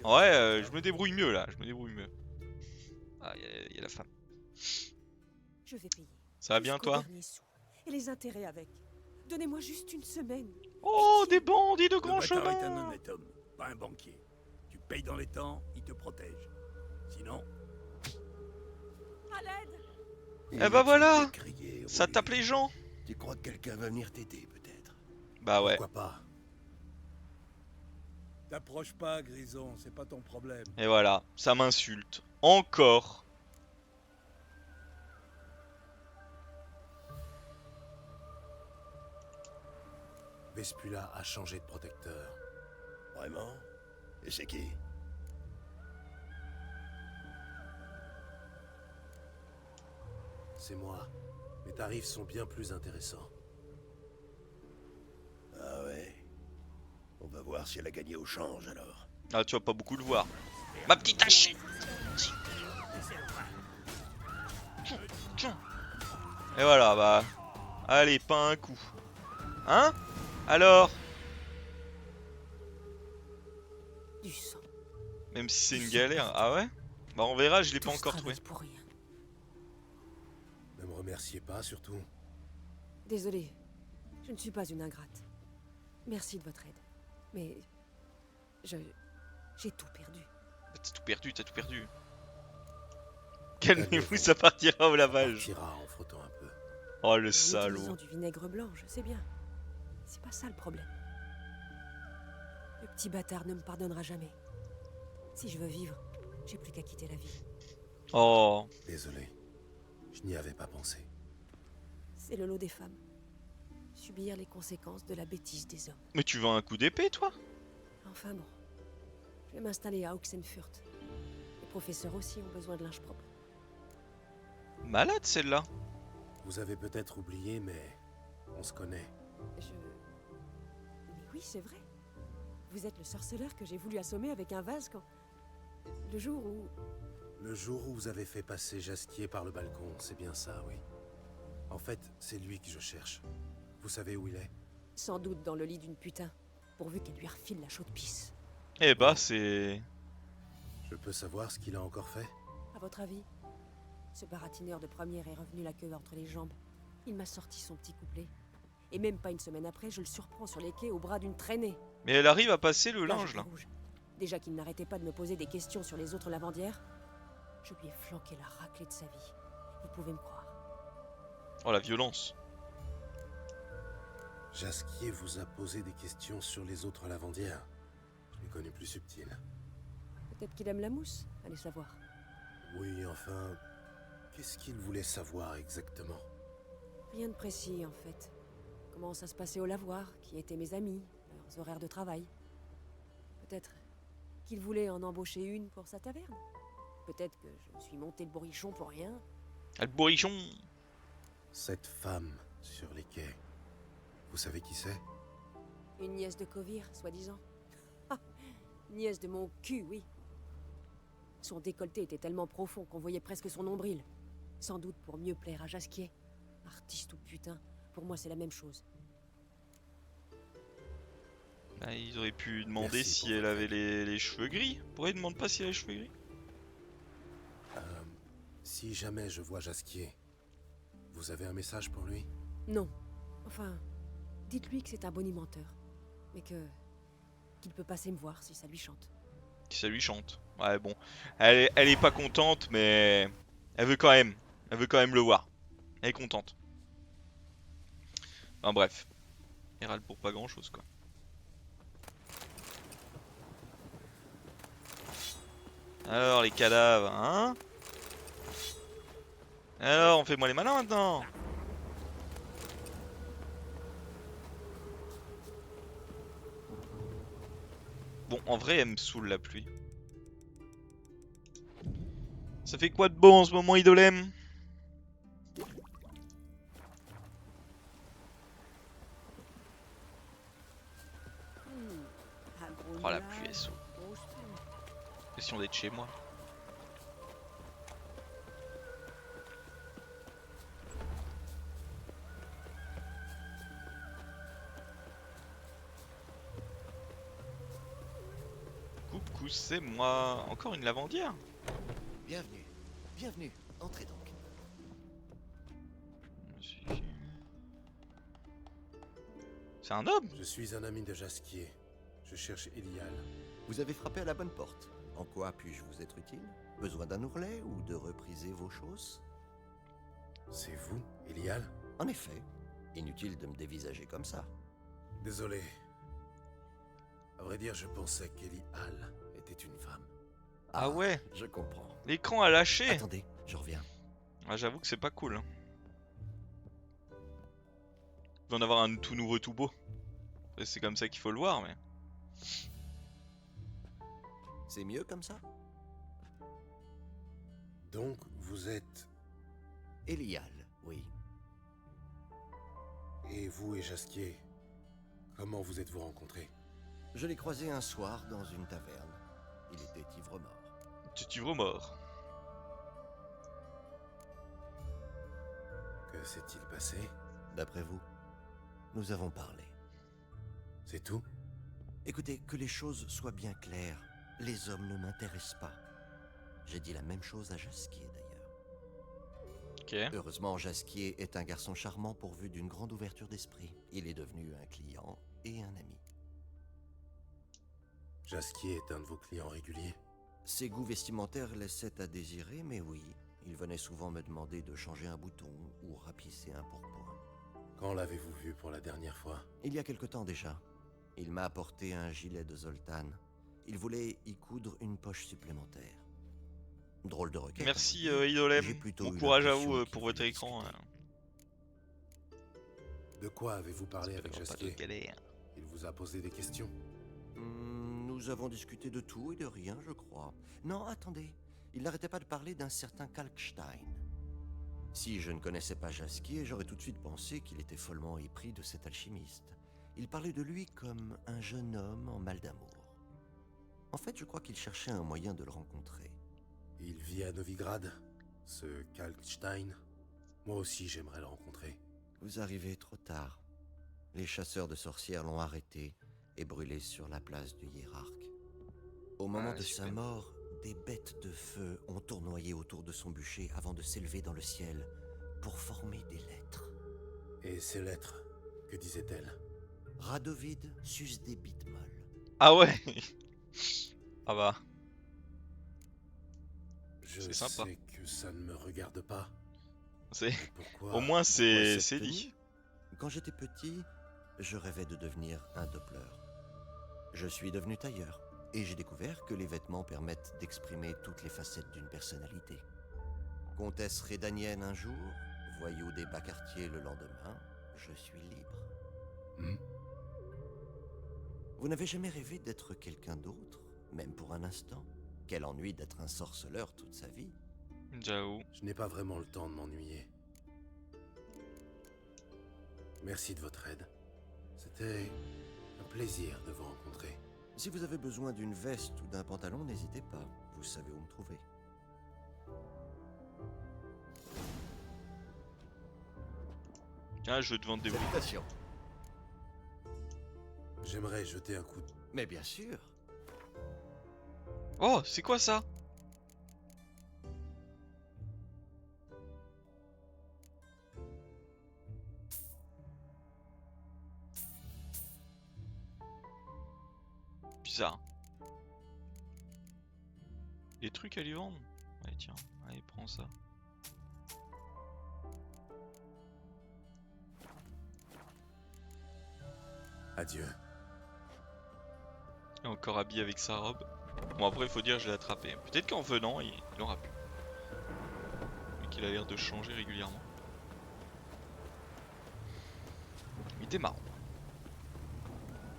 Ouais, je me débrouille mieux là, je me débrouille mieux. Ah, y a la femme. Je vais payer. Ça va bien Jusqu'au toi? dernier sou. Et les intérêts avec. Donnez-moi juste une semaine. Oh, des bandits de Le grand bâtard est un chemin! honnête homme, pas un banquier. Tu payes dans les temps, il te protège. Sinon... À l'aide! Eh bah voilà! Ça tape les gens! Tu crois que quelqu'un va venir t'aider, peut-être? Bah ouais. Pourquoi pas? T'approches pas, Grison, c'est pas ton problème. Et voilà, ça m'insulte. Encore! Vespula a changé de protecteur. Vraiment? Et c'est qui? C'est moi. Mes tarifs sont bien plus intéressants. Ah ouais. On va voir si elle a gagné au change alors. Ah, tu vas pas beaucoup le voir. Ma petite hache! Et voilà, bah... Allez, pas un coup. Hein? Alors? Du sang. Même si c'est une galère. Ah ouais? Bah on verra, je l'ai pas Tout ce encore trouvé. travail pour rien. Ne me remerciez pas, surtout. Désolé, je ne suis pas une ingrate. Merci de votre aide. Mais... j'ai tout perdu. Bah, t'as tout perdu, t'as tout perdu. Calmez-vous, ça partira au lavage. Tira en frottant un peu. Oh le En salaud. utilisant du vinaigre blanc, je sais bien. C'est pas ça le problème. Le petit bâtard ne me pardonnera jamais. Si je veux vivre, j'ai plus qu'à quitter la ville. Oh. Désolé. Je n'y avais pas pensé. C'est le lot des femmes. Subir les conséquences de la bêtise des hommes. Mais tu veux un coup d'épée toi? Enfin bon. Je vais m'installer à Oxenfurt. Les professeurs aussi ont besoin de linge propre. Malade celle-là. Vous avez peut-être oublié, mais on se connaît. Mais oui, c'est vrai. Vous êtes le sorceleur que j'ai voulu assommer avec un vase quand... Le jour où... Le jour où vous avez fait passer Jasquier par le balcon, c'est bien ça, oui. En fait, c'est lui que je cherche. Vous savez où il est? Sans doute dans le lit d'une putain, pourvu qu'elle lui refile la chaude pisse. Eh bah c'est... Je peux savoir ce qu'il a encore fait? À votre avis? Ce baratineur de première est revenu la queue entre les jambes. Il m'a sorti son petit couplet. Et même pas une semaine après, je le surprends sur les quais au bras d'une traînée. Mais elle arrive à passer le Là, linge j'étais là. rouge. Déjà qu'il n'arrêtait pas de me poser des questions sur les autres lavandières, je lui ai flanqué la raclée de sa vie. Vous pouvez me croire. Oh la violence. Jasquier vous a posé des questions sur les autres lavandières. Je l'ai connu plus subtil. Peut-être qu'il aime la mousse, allez savoir. Oui, enfin... Qu'est-ce qu'il voulait savoir exactement? Rien de précis, en fait. Comment ça se passait au lavoir, qui étaient mes amis, leurs horaires de travail. Peut-être qu'il voulait en embaucher une pour sa taverne. Peut-être que je me suis monté le bourrichon pour rien. Ah, le bourrichon. Cette femme sur les quais, vous savez qui c'est? Une nièce de Kovir, soi-disant. Ah, nièce de mon cul, oui. Son décolleté était tellement profond qu'on voyait presque son nombril. Sans doute pour mieux plaire à Jasquier. Artiste ou putain, pour moi c'est la même chose. Bah, ils auraient pu demander Merci si pour elle votre avait aide. les cheveux gris. Pourquoi ils demandent pas si elle a les cheveux gris? Si jamais je vois Jasquier, vous avez un message pour lui? Non. Enfin, dites-lui que c'est un bonimenteur. Mais qu'il peut passer me voir si ça lui chante. Si ça lui chante. Ouais bon. Elle est pas contente mais... Elle veut quand même le voir. Elle est contente. Enfin bref. Elle râle pour pas grand chose quoi. Alors les cadavres, hein? Alors on fait moi les malins maintenant. Bon en vrai elle me saoule la pluie. Ça fait quoi de beau en ce moment Idolem? Oh la pluie est saoule. Question d'être chez moi. Coucou, c'est moi. Encore une lavandière? Bienvenue. Bienvenue. Entrez donc. C'est un homme? Je suis un ami de Jasquier. Je cherche Elial. Vous avez frappé à la bonne porte. En quoi puis-je vous être utile? Besoin d'un ourlet ou de repriser vos choses? C'est vous, Elial? En effet. Inutile de me dévisager comme ça. Désolé. À vrai dire, je pensais qu'Elial était une femme. Ah ouais, Je comprends. l'écran a lâché. Attendez, je reviens. Ah, j'avoue que c'est pas cool. Hein. Il va en avoir un tout nouveau tout beau. Après, c'est comme ça qu'il faut le voir mais... C'est mieux comme ça? Donc, vous êtes... Elial, oui. Et vous et Jasquier, comment vous êtes-vous rencontrés? Je l'ai croisé un soir dans une taverne. Il était ivre-mort. Tu ivre mort. Que s'est-il passé? D'après vous? Nous avons parlé. C'est tout? Écoutez, que les choses soient bien claires. Les hommes ne m'intéressent pas. J'ai dit la même chose à Jasquier d'ailleurs. Ok. Heureusement, Jasquier est un garçon charmant pourvu d'une grande ouverture d'esprit. Il est devenu un client et un ami. Jasquier est un de vos clients réguliers? Ses goûts vestimentaires laissaient à désirer, mais oui. Il venait souvent me demander de changer un bouton ou rapisser un pourpoint. Quand l'avez-vous vu pour la dernière fois? Il y a quelque temps déjà. Il m'a apporté un gilet de Zoltan. Il voulait y coudre une poche supplémentaire. Drôle de requête. Merci J'ai Idolem. plutôt Bon eu courage à l'impression vous qu'il pour votre voulait écran. discuter. De quoi avez-vous parlé avec Pas de Jasquier? galère. Il vous a posé des questions? Nous avons discuté de tout et de rien, je crois. Non, attendez. Il n'arrêtait pas de parler d'un certain Kalkstein. Si je ne connaissais pas Jasquier, j'aurais tout de suite pensé qu'il était follement épris de cet alchimiste. Il parlait de lui comme un jeune homme en mal d'amour. En fait, je crois qu'il cherchait un moyen de le rencontrer. Il vit à Novigrad, ce Kalkstein. Moi aussi, j'aimerais le rencontrer. Vous arrivez trop tard. Les chasseurs de sorcières l'ont arrêté et brûlé sur la place du hiérarque. Au moment de sa mort, des bêtes de feu ont tournoyé autour de son bûcher avant de s'élever dans le ciel pour former des lettres. Et ces lettres, que disaient-elles? Radovid suce des bites molles. Ah ouais. Ah bah. Je C'est sympa. sais que ça ne me regarde pas. C'est. Mais pourquoi? Au moins Pourquoi c'est cette dit. tenue? Quand j'étais petit, je rêvais de devenir un Doppler. Je suis devenu tailleur et j'ai découvert que les vêtements permettent d'exprimer toutes les facettes d'une personnalité. Comtesse rédanienne un jour, voyou des bas quartiers le lendemain, je suis libre. Hmm. Vous n'avez jamais rêvé d'être quelqu'un d'autre, même pour un instant? Quel ennui d'être un sorceleur toute sa vie. J'avoue. Je n'ai pas vraiment le temps de m'ennuyer. Merci de votre aide. C'était un plaisir de vous rencontrer. Si vous avez besoin d'une veste ou d'un pantalon, n'hésitez pas, vous savez où me trouver. Ah, je veux te vendre des boules. Salutations. J'aimerais jeter un coup de... Mais bien sûr. Oh, c'est quoi ça? Bizarre. Des trucs à lui vendre? Allez, tiens, allez, prends ça. Adieu. Et encore habillé avec sa robe. Bon, après, il faut dire, je l'ai attrapé. Peut-être qu'en venant, il aura pu. Mais qu'il a l'air de changer régulièrement. Il était marrant.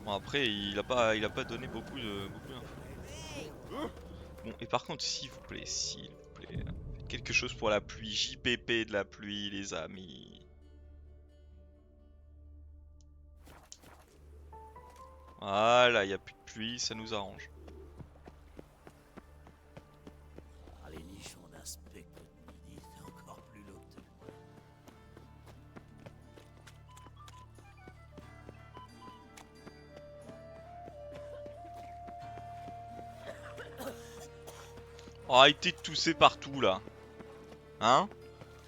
Bon, après, il a pas donné beaucoup d'infos. Bon, et par contre, s'il vous plaît, faites quelque chose pour la pluie. JPP de la pluie, les amis. Voilà, il n'y a plus de pluie, ça nous arrange. Ah, les nichons d'un spectre de midi, c'est encore plus lauteux. Oh, arrêtez de tousser partout là. Hein?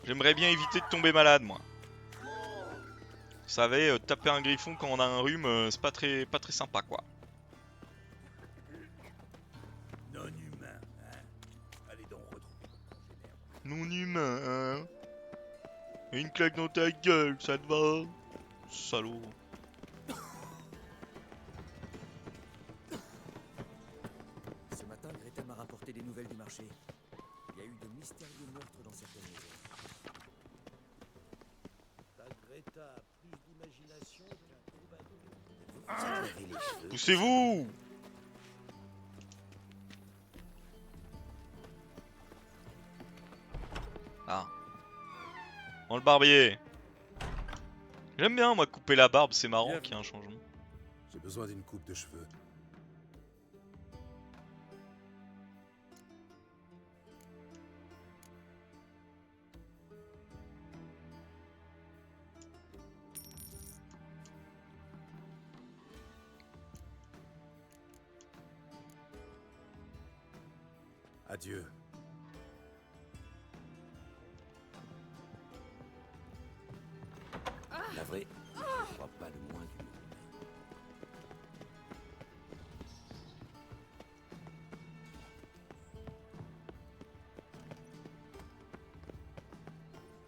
J'aimerais bien éviter de tomber malade, moi. Vous savez, taper un griffon quand on a un rhume, c'est pas très sympa, quoi. Non humain, hein. Allez donc retrouver ton congénère. Non humain, hein? Une claque dans ta gueule, ça te va? Salaud. Ce matin, Greta m'a rapporté des nouvelles du marché. Il y a eu de mystérieux meurtres dans certaines maisons. Ta Greta a plus d'imagination qu'un troubadour. Vous éclairez les cheveux. Poussez-vous! Ah. Dans le barbier. J'aime bien, moi, couper la barbe, c'est marrant qu'il y ait un changement. J'ai besoin d'une coupe de cheveux. Adieu. La vraie, je crois pas le moins du monde.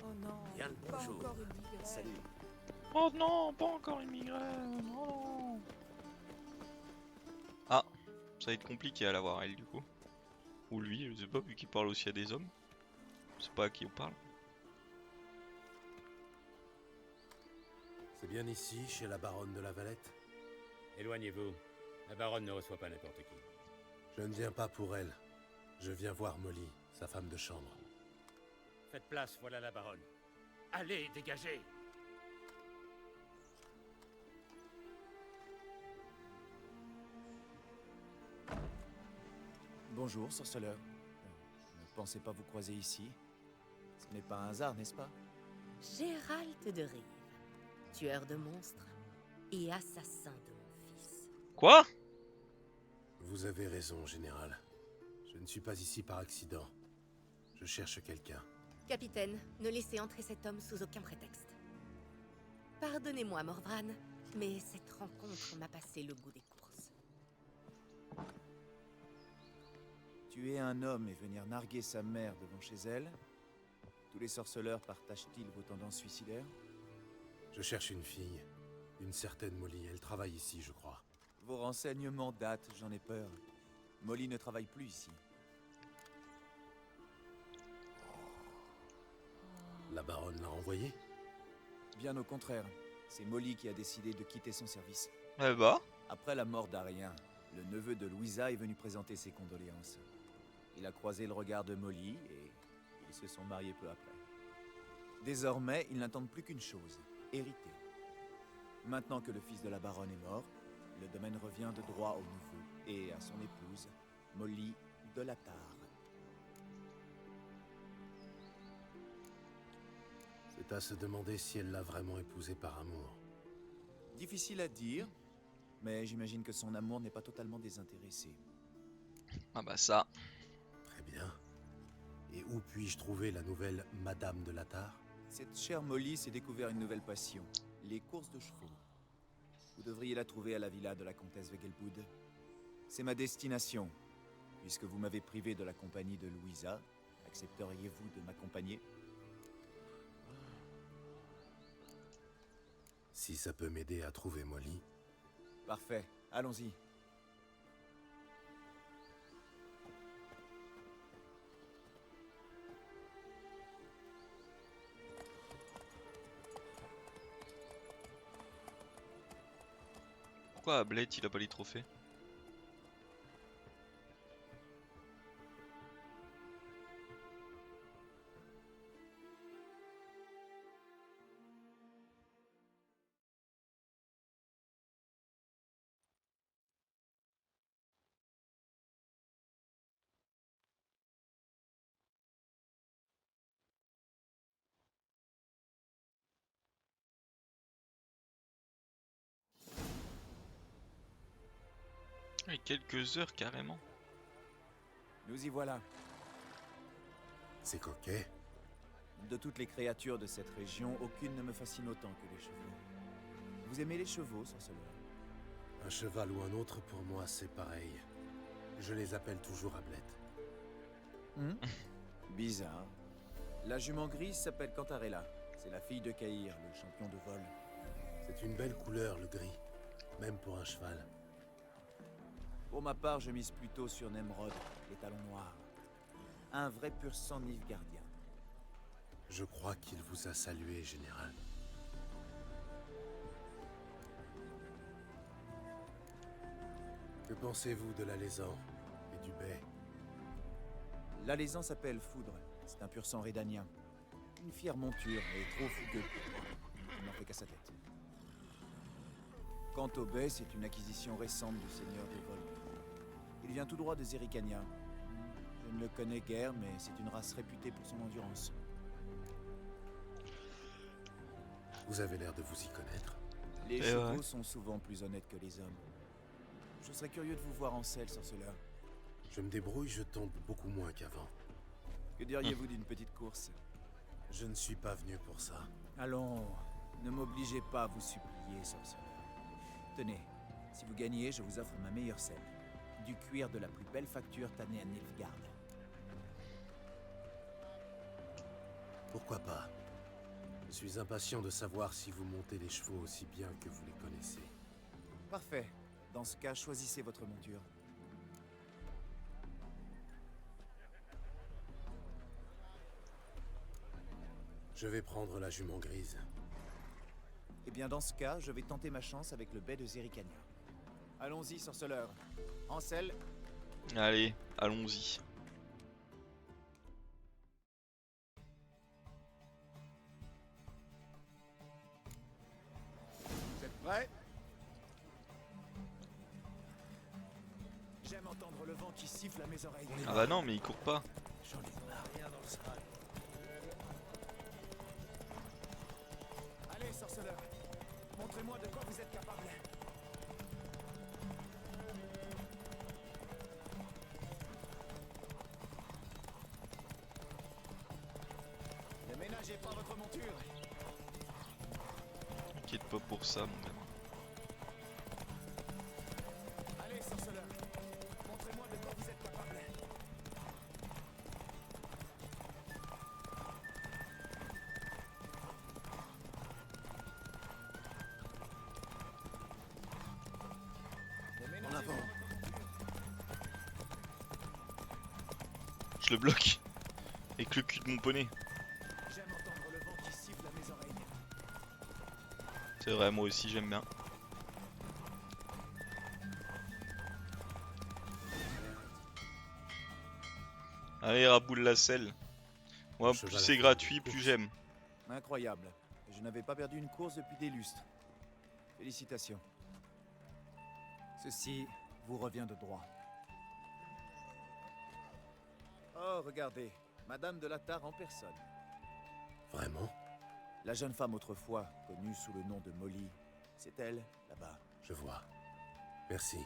Oh non, Bien le pas bonjour. encore une migraine. Salut. Oh non, pas encore une migraine. Oh non. Ah, ça va être compliqué à l'avoir, elle, du coup. Ou lui, je sais pas, vu qu'il parle aussi à des hommes. Je sais pas à qui on parle. C'est bien ici, chez la baronne de la Valette? Éloignez-vous. La baronne ne reçoit pas n'importe qui. Je ne viens pas pour elle. Je viens voir Molly, sa femme de chambre. Faites place, voilà la baronne. Allez, dégagez! Bonjour, sorceleur. Ne pensez pas vous croiser ici. Ce n'est pas un hasard, n'est-ce pas? Gérald de Rive, tueur de monstres et assassin de mon fils. Quoi? Vous avez raison, général. Je ne suis pas ici par accident. Je cherche quelqu'un. Capitaine, ne laissez entrer cet homme sous aucun prétexte. Pardonnez-moi, Morvran, mais cette rencontre m'a passé le goût des courses. Tuer un homme et venir narguer sa mère devant chez elle? Tous les sorceleurs partagent-ils vos tendances suicidaires? Je cherche une fille. Une certaine Molly. Elle travaille ici, je crois. Vos renseignements datent, j'en ai peur. Molly ne travaille plus ici. La baronne l'a envoyée? Bien au contraire. C'est Molly qui a décidé de quitter son service. Eh bah. Après la mort d'Arien, le neveu de Louisa est venu présenter ses condoléances. Il a croisé le regard de Molly et ils se sont mariés peu après. Désormais, ils n'attendent plus qu'une chose, hériter. Maintenant que le fils de la baronne est mort, le domaine revient de droit au neveu et à son épouse, Molly de la Tare. C'est à se demander si elle l'a vraiment épousé par amour. Difficile à dire, mais j'imagine que son amour n'est pas totalement désintéressé. Ah bah ça. Très bien. Et où puis-je trouver la nouvelle Madame de la Tare? Cette chère Molly s'est découvert une nouvelle passion, les courses de chevaux. Vous devriez la trouver à la villa de la comtesse Wegelbud. C'est ma destination. Puisque vous m'avez privé de la compagnie de Louisa, accepteriez-vous de m'accompagner? Si ça peut m'aider à trouver Molly. Parfait, allons-y. Pourquoi Ablette il a pas les trophées? Et quelques heures carrément. Nous y voilà. C'est coquet. De toutes les créatures de cette région, aucune ne me fascine autant que les chevaux. Vous aimez les chevaux, sorceleur? Un cheval ou un autre, pour moi, c'est pareil. Je les appelle toujours Ablette. Bizarre. La jument grise s'appelle Cantarella. C'est la fille de Caïr, le champion de vol. C'est une belle couleur, le gris. Même pour un cheval. Pour ma part, je mise plutôt sur Nemrod, les talons noirs. Un vrai pur sang nilfgaardien. Je crois qu'il vous a salué, général. Que pensez-vous de l'alezan et du bey? L'alezan s'appelle Foudre. C'est un pur sang rédanien. Une fière monture et trop fougueux pour moi. Il n'en fait qu'à sa tête. Quant au bey, c'est une acquisition récente du seigneur des vols. Il vient tout droit de Zerrikania. Je ne le connais guère, mais c'est une race réputée pour son endurance. Vous avez l'air de vous y connaître. Les chevaux sont souvent plus honnêtes que les hommes. Je serais curieux de vous voir en selle, sorceleur. Je me débrouille, je tombe beaucoup moins qu'avant. Que diriez-vous d'une petite course? Je ne suis pas venu pour ça. Allons, ne m'obligez pas à vous supplier, sorceleur. Tenez, si vous gagnez, je vous offre ma meilleure selle. Du cuir de la plus belle facture tannée à Nilfgaard. Pourquoi pas? Je suis impatient de savoir si vous montez les chevaux aussi bien que vous les connaissez. Parfait. Dans ce cas, choisissez votre monture. Je vais prendre la jument grise. Eh bien, dans ce cas, je vais tenter ma chance avec le bey de Zerrikania. Allons-y, sorceleur. En selle. Allez, allons-y. J'aime entendre le vent qui siffle à mes oreilles. Ah bah non, mais il court pas. J'en ai marre, rien dans le sac. Allez, sorceleur, montrez-moi de quoi vous êtes capable. Ne ménagez pas votre monture. T'inquiète pas pour ça, mon gamin. Allez, sorceleur, montrez-moi de quoi vous êtes capable. En avant. Je le bloque. Avec le cul de mon poney. J'aime entendre le vent qui siffle à mes oreilles. C'est vrai, moi aussi j'aime bien. Allez, raboule la selle. Moi, plus c'est gratuit, plus j'aime. Incroyable. Je n'avais pas perdu une course depuis des lustres. Félicitations. Ceci vous revient de droit. Oh, regardez. Madame de Latare en personne. Vraiment? La jeune femme autrefois, connue sous le nom de Molly. C'est elle, là-bas. Je vois. Merci.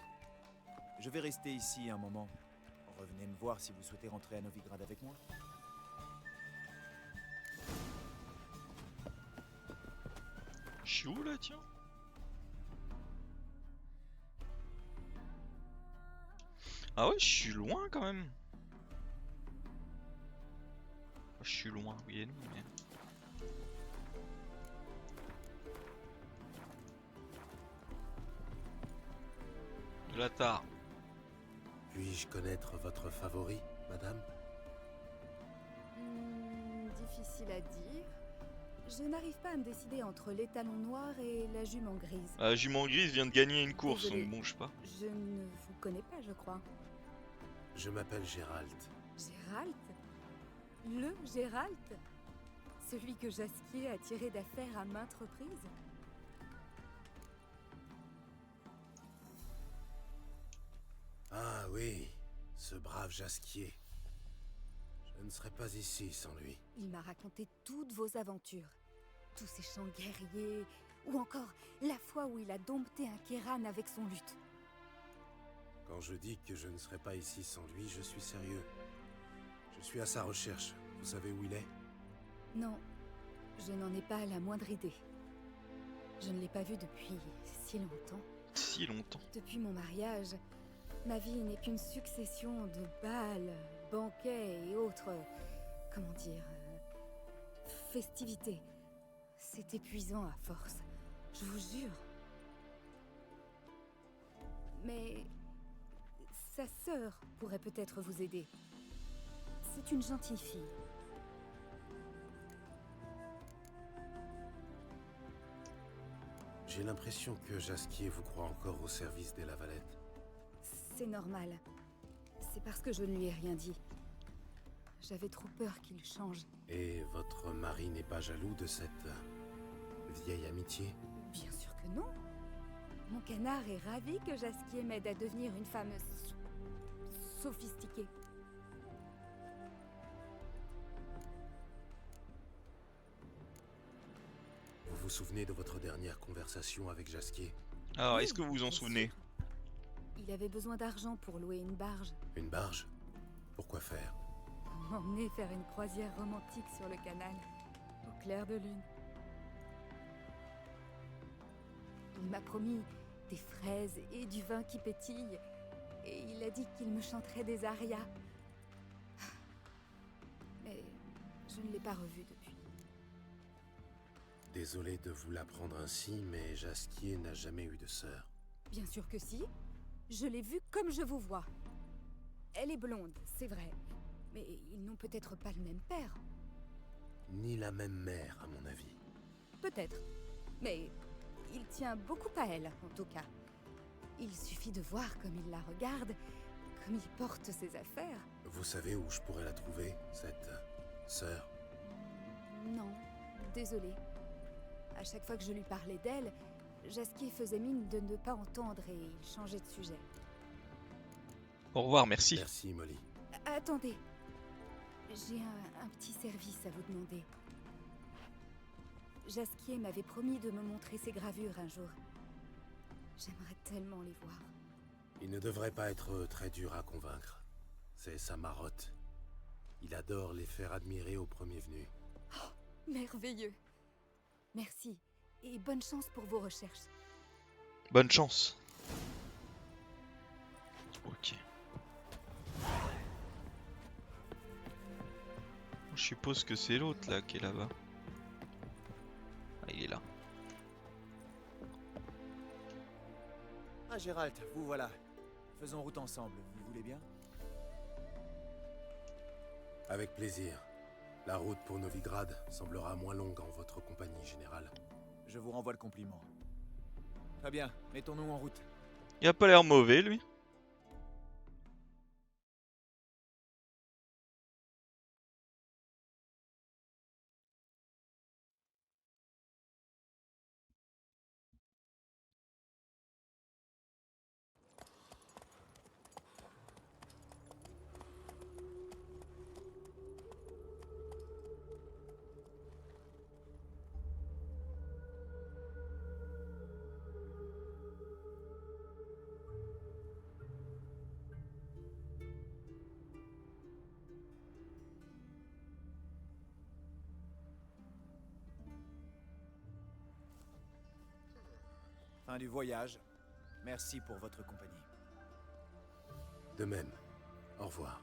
Je vais rester ici un moment. Revenez me voir si vous souhaitez rentrer à Novigrad avec moi. Je suis où là, tiens? Ah ouais, je suis loin quand même. Je suis loin, oui et non, mais... De la tare. Puis-je connaître votre favori, madame? Difficile à dire. Je n'arrive pas à me décider entre l'étalon noir et la jument grise. La jument grise vient de gagner une course, Désolée, donc bon, je sais pas. Je ne vous connais pas, je crois. Je m'appelle Gérald. Gérald? Le Gérald? Celui que Jasquier a tiré d'affaire à maintes reprises? Ah oui, ce brave Jasquier. Je ne serais pas ici sans lui. Il m'a raconté toutes vos aventures. Tous ces chants guerriers, ou encore la fois où il a dompté un Kéran avec son luth. Quand je dis que je ne serais pas ici sans lui, je suis sérieux. Je suis à sa recherche. Vous savez où il est? Non, je n'en ai pas la moindre idée. Je ne l'ai pas vu depuis si longtemps. Si longtemps. Depuis mon mariage, ma vie n'est qu'une succession de bals, banquets et autres... comment dire... festivités. C'est épuisant à force, je vous jure. Mais... sa sœur pourrait peut-être vous aider. C'est une gentille fille. J'ai l'impression que Jasquier vous croit encore au service des Lavalettes. C'est normal. C'est parce que je ne lui ai rien dit. J'avais trop peur qu'il change. Et votre mari n'est pas jaloux de cette vieille amitié? Bien sûr que non. Mon canard est ravi que Jasquier m'aide à devenir une femme sophistiquée. Vous vous souvenez de votre dernière conversation avec Jasquier? Alors, Oui, est-ce que vous vous en bien souvenez? sûr. Il avait besoin d'argent pour louer une barge. Une barge? Pourquoi faire? Pour m'emmener faire une croisière romantique sur le canal, au clair de lune. Il m'a promis des fraises et du vin qui pétille, et il a dit qu'il me chanterait des arias. Mais je ne l'ai pas revu depuis. Désolé de vous l'apprendre ainsi, mais Jasquier n'a jamais eu de sœur. Bien sûr que si. Je l'ai vue comme je vous vois. Elle est blonde, c'est vrai. Mais ils n'ont peut-être pas le même père. Ni la même mère, à mon avis. Peut-être. Mais il tient beaucoup à elle, en tout cas. Il suffit de voir comme il la regarde, comme il porte ses affaires. Vous savez où je pourrais la trouver, cette sœur? Non, désolée. À chaque fois que je lui parlais d'elle, Jasquier faisait mine de ne pas entendre et il changeait de sujet. Au revoir, merci. Merci, Molly. Attendez. J'ai un petit service à vous demander. Jasquier m'avait promis de me montrer ses gravures un jour. J'aimerais tellement les voir. Il ne devrait pas être très dur à convaincre. C'est sa marotte. Il adore les faire admirer au premier venu. Oh, merveilleux. Merci. Et bonne chance pour vos recherches. Bonne chance. Ok. Je suppose que c'est l'autre là qui est là-bas. Ah, il est là. Ah, Gérald, vous voilà. Faisons route ensemble, vous voulez bien? Avec plaisir. La route pour Novigrad semblera moins longue en votre compagnie, général. Je vous renvoie le compliment. Très bien, mettons-nous en route. Il a pas l'air mauvais lui. Fin du voyage. Merci pour votre compagnie. De même. Au revoir.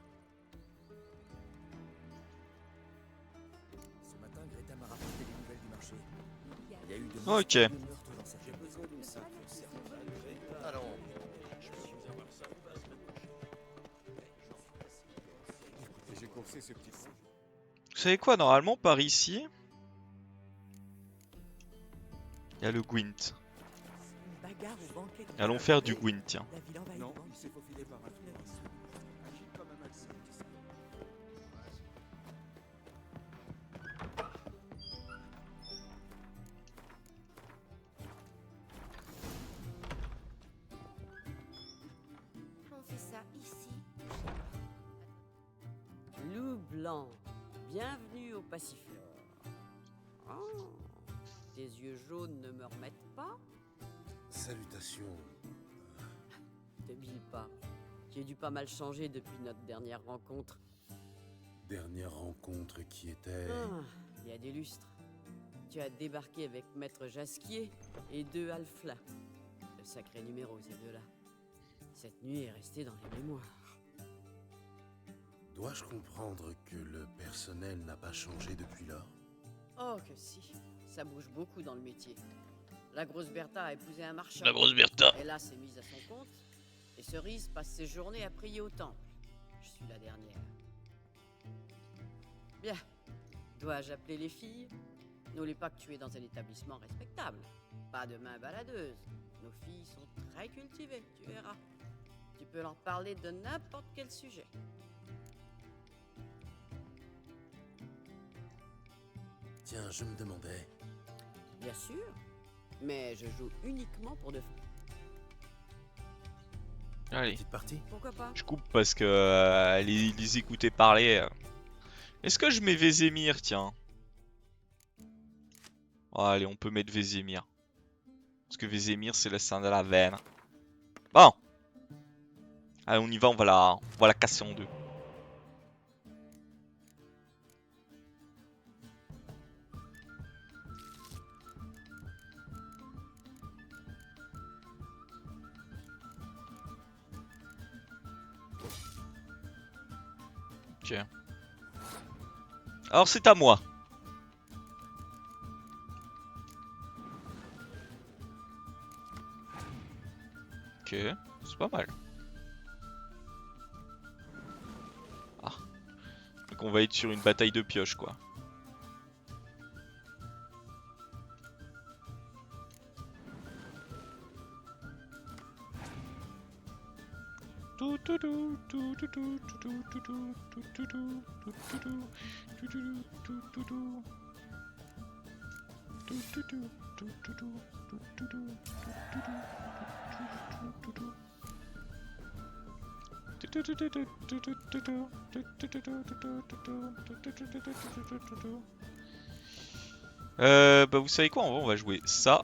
Ce matin, Greta m'a rapporté les nouvelles du marché. Il y a eu de Ok. meurtres dans cette... J'ai besoin d'une simple Allons. J'ai coursé ce petit coup. Vous savez quoi, normalement par ici, il y a le Gwent. Allons faire du Gwent, tiens. Non, il s'est faufilé par un trou. Agis comme un malsain. On fait ça ici. Loup blanc, bienvenue au Passiflore. Oh, tes yeux jaunes ne me remettent pas? Salutations. Te bile pas. J'ai dû pas mal changer depuis notre dernière rencontre. Dernière rencontre qui était... Ah, il y a des lustres. Tu as débarqué avec Maître Jasquier et 2 Alfla. Le sacré numéro, ces deux-là. Cette nuit est restée dans les mémoires. Dois-je comprendre que le personnel n'a pas changé depuis lors? Oh que si, ça bouge beaucoup dans le métier. La grosse Bertha a épousé un marchand. La grosse Bertha. Elle s'est mise à son compte. Et Cerise passe ses journées à prier au temple. Je suis la dernière. Bien. Dois-je appeler les filles? N'oublie pas que tu es dans un établissement respectable. Pas de main baladeuse. Nos filles sont très cultivées, tu verras. Tu peux leur parler de n'importe quel sujet. Tiens, je me demandais... Bien sûr. Mais je joue uniquement pour de... Allez, Petite partie? Pourquoi pas? je coupe parce que les écouter parler. Est-ce que je mets Vézémir, tiens? Oh, allez, on peut mettre Vézémir. Parce que Vézémir, c'est le sang de la veine. Bon. Allez, on y va, on va la casser en deux. Ok. Alors c'est à moi. Ok, c'est pas mal. Ah. Donc on va être sur une bataille de pioches quoi. Bah vous savez quoi, en vrai on va jouer ça.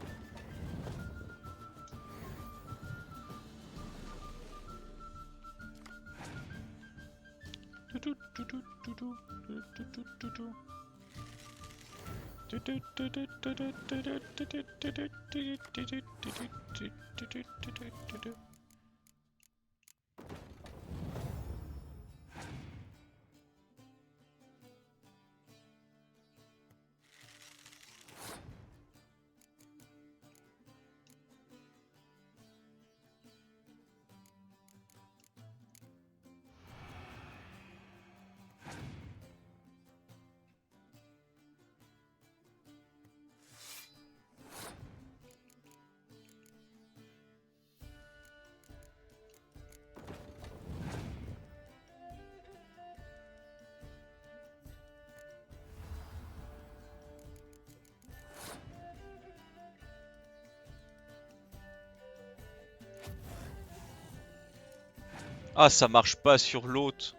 Ah, ça marche pas sur l'autre.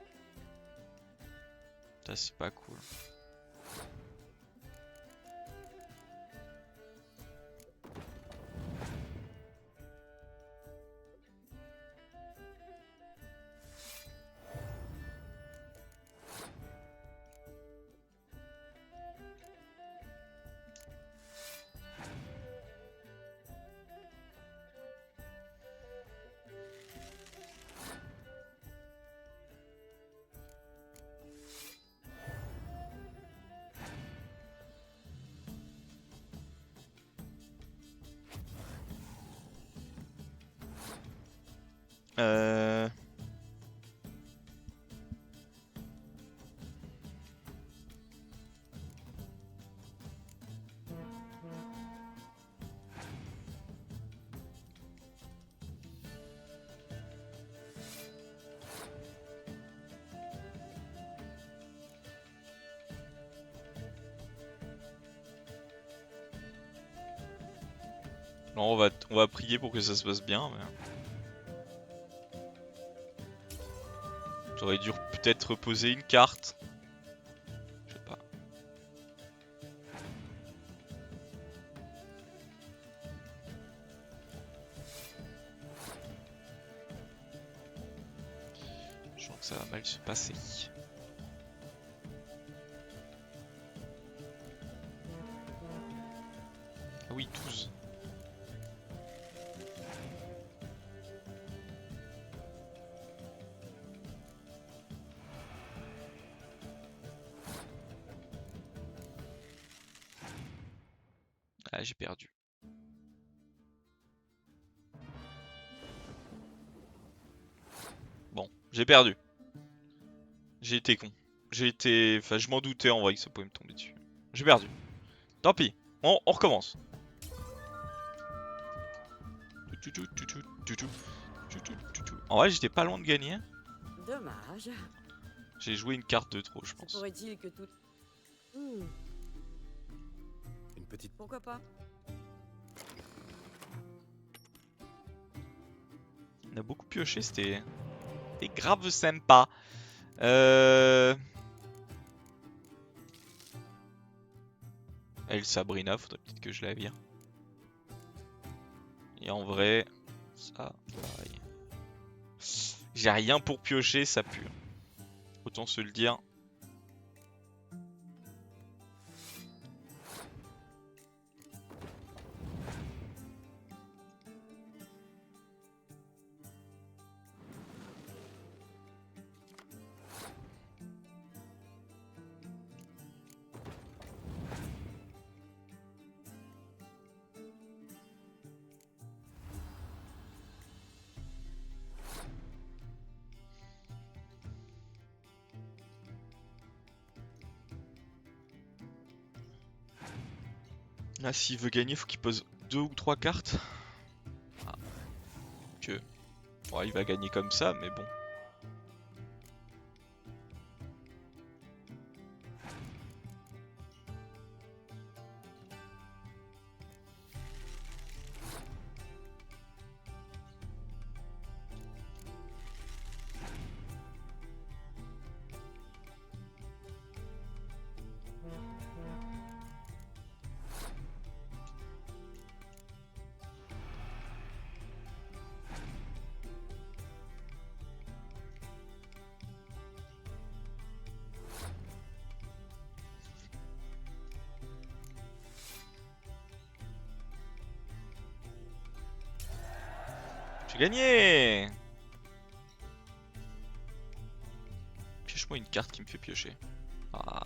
Ça c'est pas cool. Euh... Non, on va prier pour que ça se passe bien. Mais... J'aurais dû peut-être poser une carte. Je sais pas. Je sens que ça va mal se passer. Ah oui, 12. Ah, j'ai perdu. Bon, j'ai perdu. J'ai été con. J'ai été... Enfin, je m'en doutais en vrai que ça pouvait me tomber dessus. J'ai perdu. Tant pis. On recommence. En vrai, j'étais pas loin de gagner. Dommage. J'ai joué une carte de trop, je pense. Pourrait-il que tout... Une petite... Pourquoi pas? On a beaucoup pioché, c'était grave sympa. Elle, Sabrina, faudrait peut-être que je la vire. Et en vrai, ça, pareil. J'ai rien pour piocher, ça pue. Autant se le dire. Là, s'il veut gagner, faut qu'il pose 2 ou 3 cartes. Ah. Que... Ouais, il va gagner comme ça, mais bon. Gagné! Pioche-moi une carte qui me fait piocher. Ah.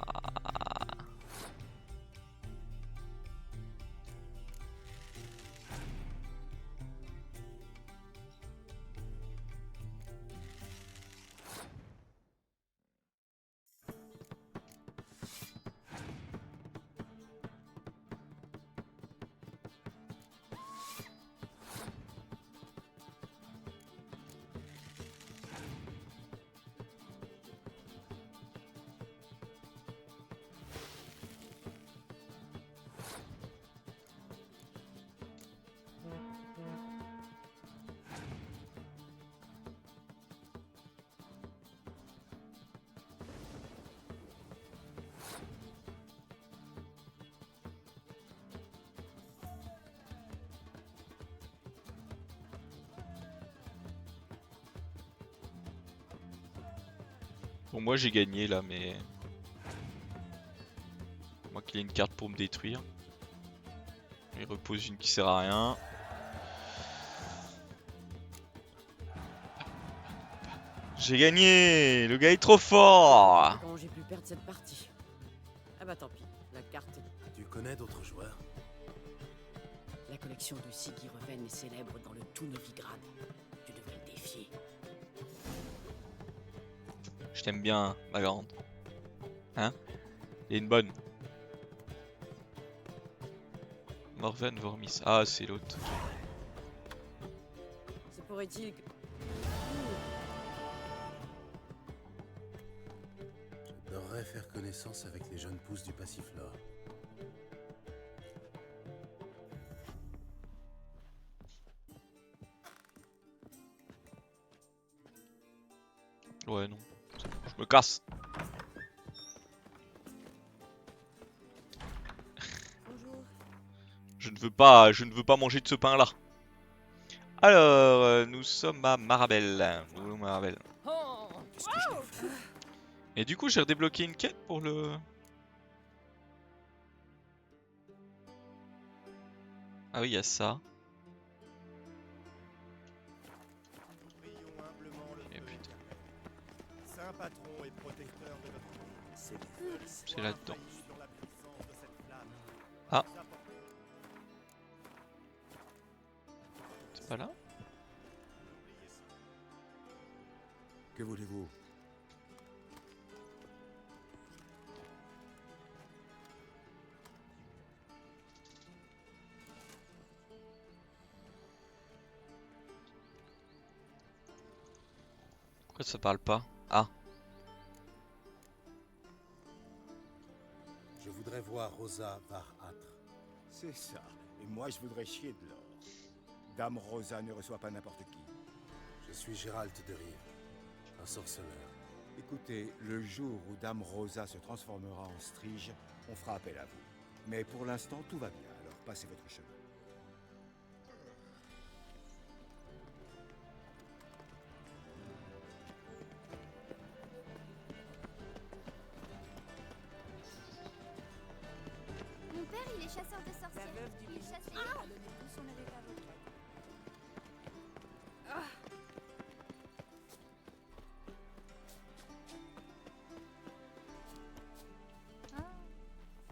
Bon, moi j'ai gagné là, mais. Moi qu'il ait une carte pour me détruire. Il repose une qui sert à rien. J'ai gagné! Le gars est trop fort! Quand j'ai pu perdre cette partie. Ah bah tant pis, la carte. Tu connais d'autres joueurs? La collection de Siggy Reven est célèbre dans le tout Novigrad. Tu devrais le défier. Je t'aime bien, ma grande. Hein? Il est une bonne. Morven Vormis. Ah, c'est l'autre. Se pourrait-il que... J'adorerais faire connaissance avec les jeunes pousses du Passiflore. Ouais, non. Je me casse. Je ne veux pas manger de ce pain là. Alors, nous sommes à Marabel. Marabel. Et du coup, j'ai redébloqué une quête pour le... Ah oui, il y a ça. Et putain. Saint patron et protecteur de notre C'est là-dedans. Ah. C'est pas là? Que voulez-vous? Pourquoi ça parle pas? Ah. Je voudrais voir Rosa var Atre. C'est ça. Et moi, je voudrais chier de l'or. Dame Rosa ne reçoit pas n'importe qui. Je suis Gérald de Rive, un sorceleur. Écoutez, le jour où Dame Rosa se transformera en Strige, on fera appel à vous. Mais pour l'instant, tout va bien, alors passez votre chemin. Mon père, il est chasseur de sorcières. La veuve du Il chasse les... a donné tout son héritage au prêtre.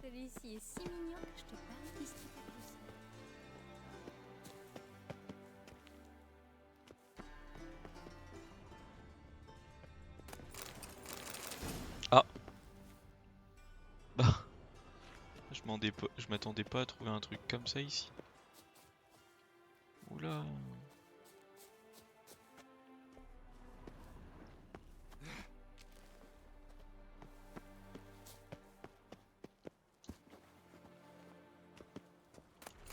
Celui-ci est si mignon que je te parle d'histoire plus. Ah. Bah. Je m'attendais pas à trouver un truc comme ça ici. Oula.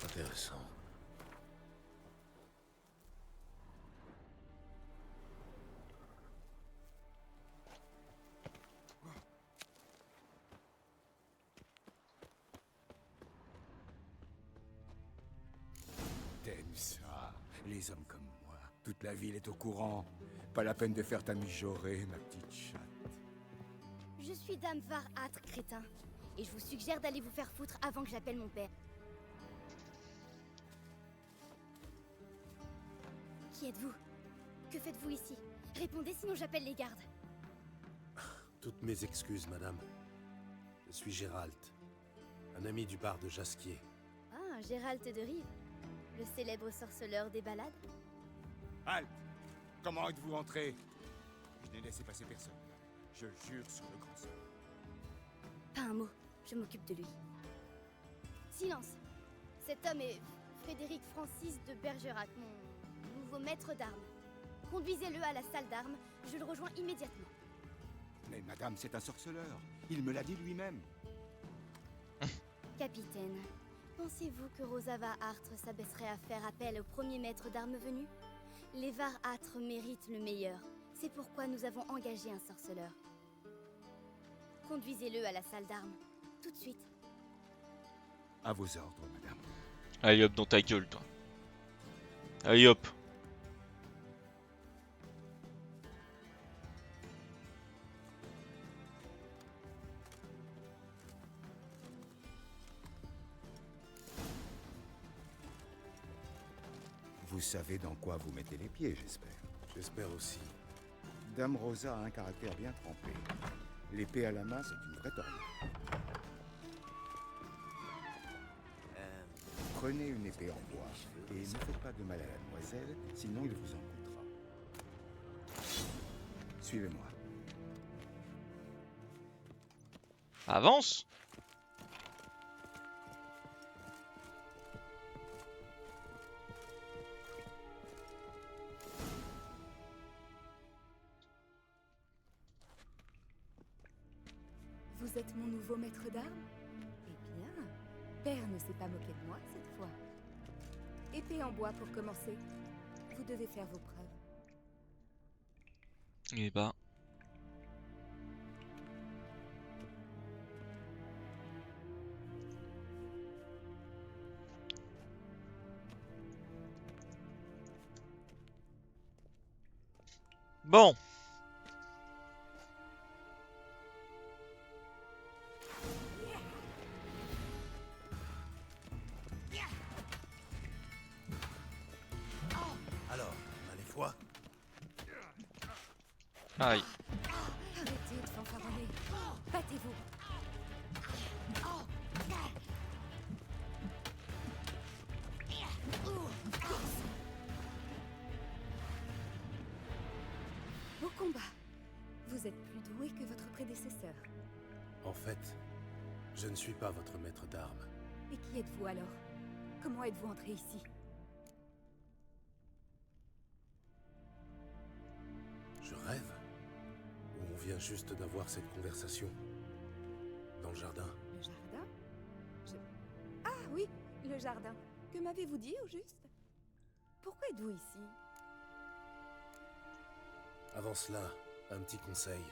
Intéressant. T'aimes ça, les hommes comme moi. Toute la ville est au courant. Pas la peine de faire ta mijaurée, ma petite chatte. Je suis Dame var Atre, crétin. Et je vous suggère d'aller vous faire foutre avant que j'appelle mon père. Qui êtes-vous? Que faites-vous ici? Répondez, sinon j'appelle les gardes. Toutes mes excuses, madame. Je suis Gérald, un ami du bar de Jasquier. Ah, Gérald de Rive, le célèbre sorceleur des balades. Halt! Comment êtes-vous entré? Je n'ai laissé passer personne. Je jure sur le grand sang. Pas un mot, je m'occupe de lui. Silence! Cet homme est Frédéric Francis de Bergerac, mon nouveau maître d'armes. Conduisez-le à la salle d'armes, je le rejoins immédiatement. Mais madame, c'est un sorceleur. Il me l'a dit lui-même. Capitaine, pensez-vous que Rosa Var-Âtre s'abaisserait à faire appel au premier maître d'armes venu? Les Var-Âtre méritent le meilleur. C'est pourquoi nous avons engagé un sorceleur. Conduisez-le à la salle d'armes, tout de suite. À vos ordres, madame. Allez hop dans ta gueule, toi. Allez hop. Vous savez dans quoi vous mettez les pieds, j'espère. J'espère aussi. Dame Rosa a un caractère bien trempé. L'épée à la main, c'est une vraie tornade. Prenez une épée en bois et ne faites pas de mal à la demoiselle, sinon il vous en coûtera. Suivez-moi. Avance. Vous êtes mon nouveau maître d'armes? Eh bien, Père ne s'est pas moqué de moi cette fois. Épée en bois pour commencer. Vous devez faire vos preuves. Eh ben. Bon. Alors, on a les fois. Aïe. Arrêtez de fanfaronner. Battez-vous. Au combat. Vous êtes plus doué que votre prédécesseur. En fait, je ne suis pas votre maître d'armes. Et qui êtes-vous alors? Comment êtes-vous entré ici? Je rêve? Ou on vient juste d'avoir cette conversation? Dans le jardin? Le jardin? Ah oui, le jardin. Que m'avez-vous dit au juste? Pourquoi êtes-vous ici? Avant cela, un petit conseil.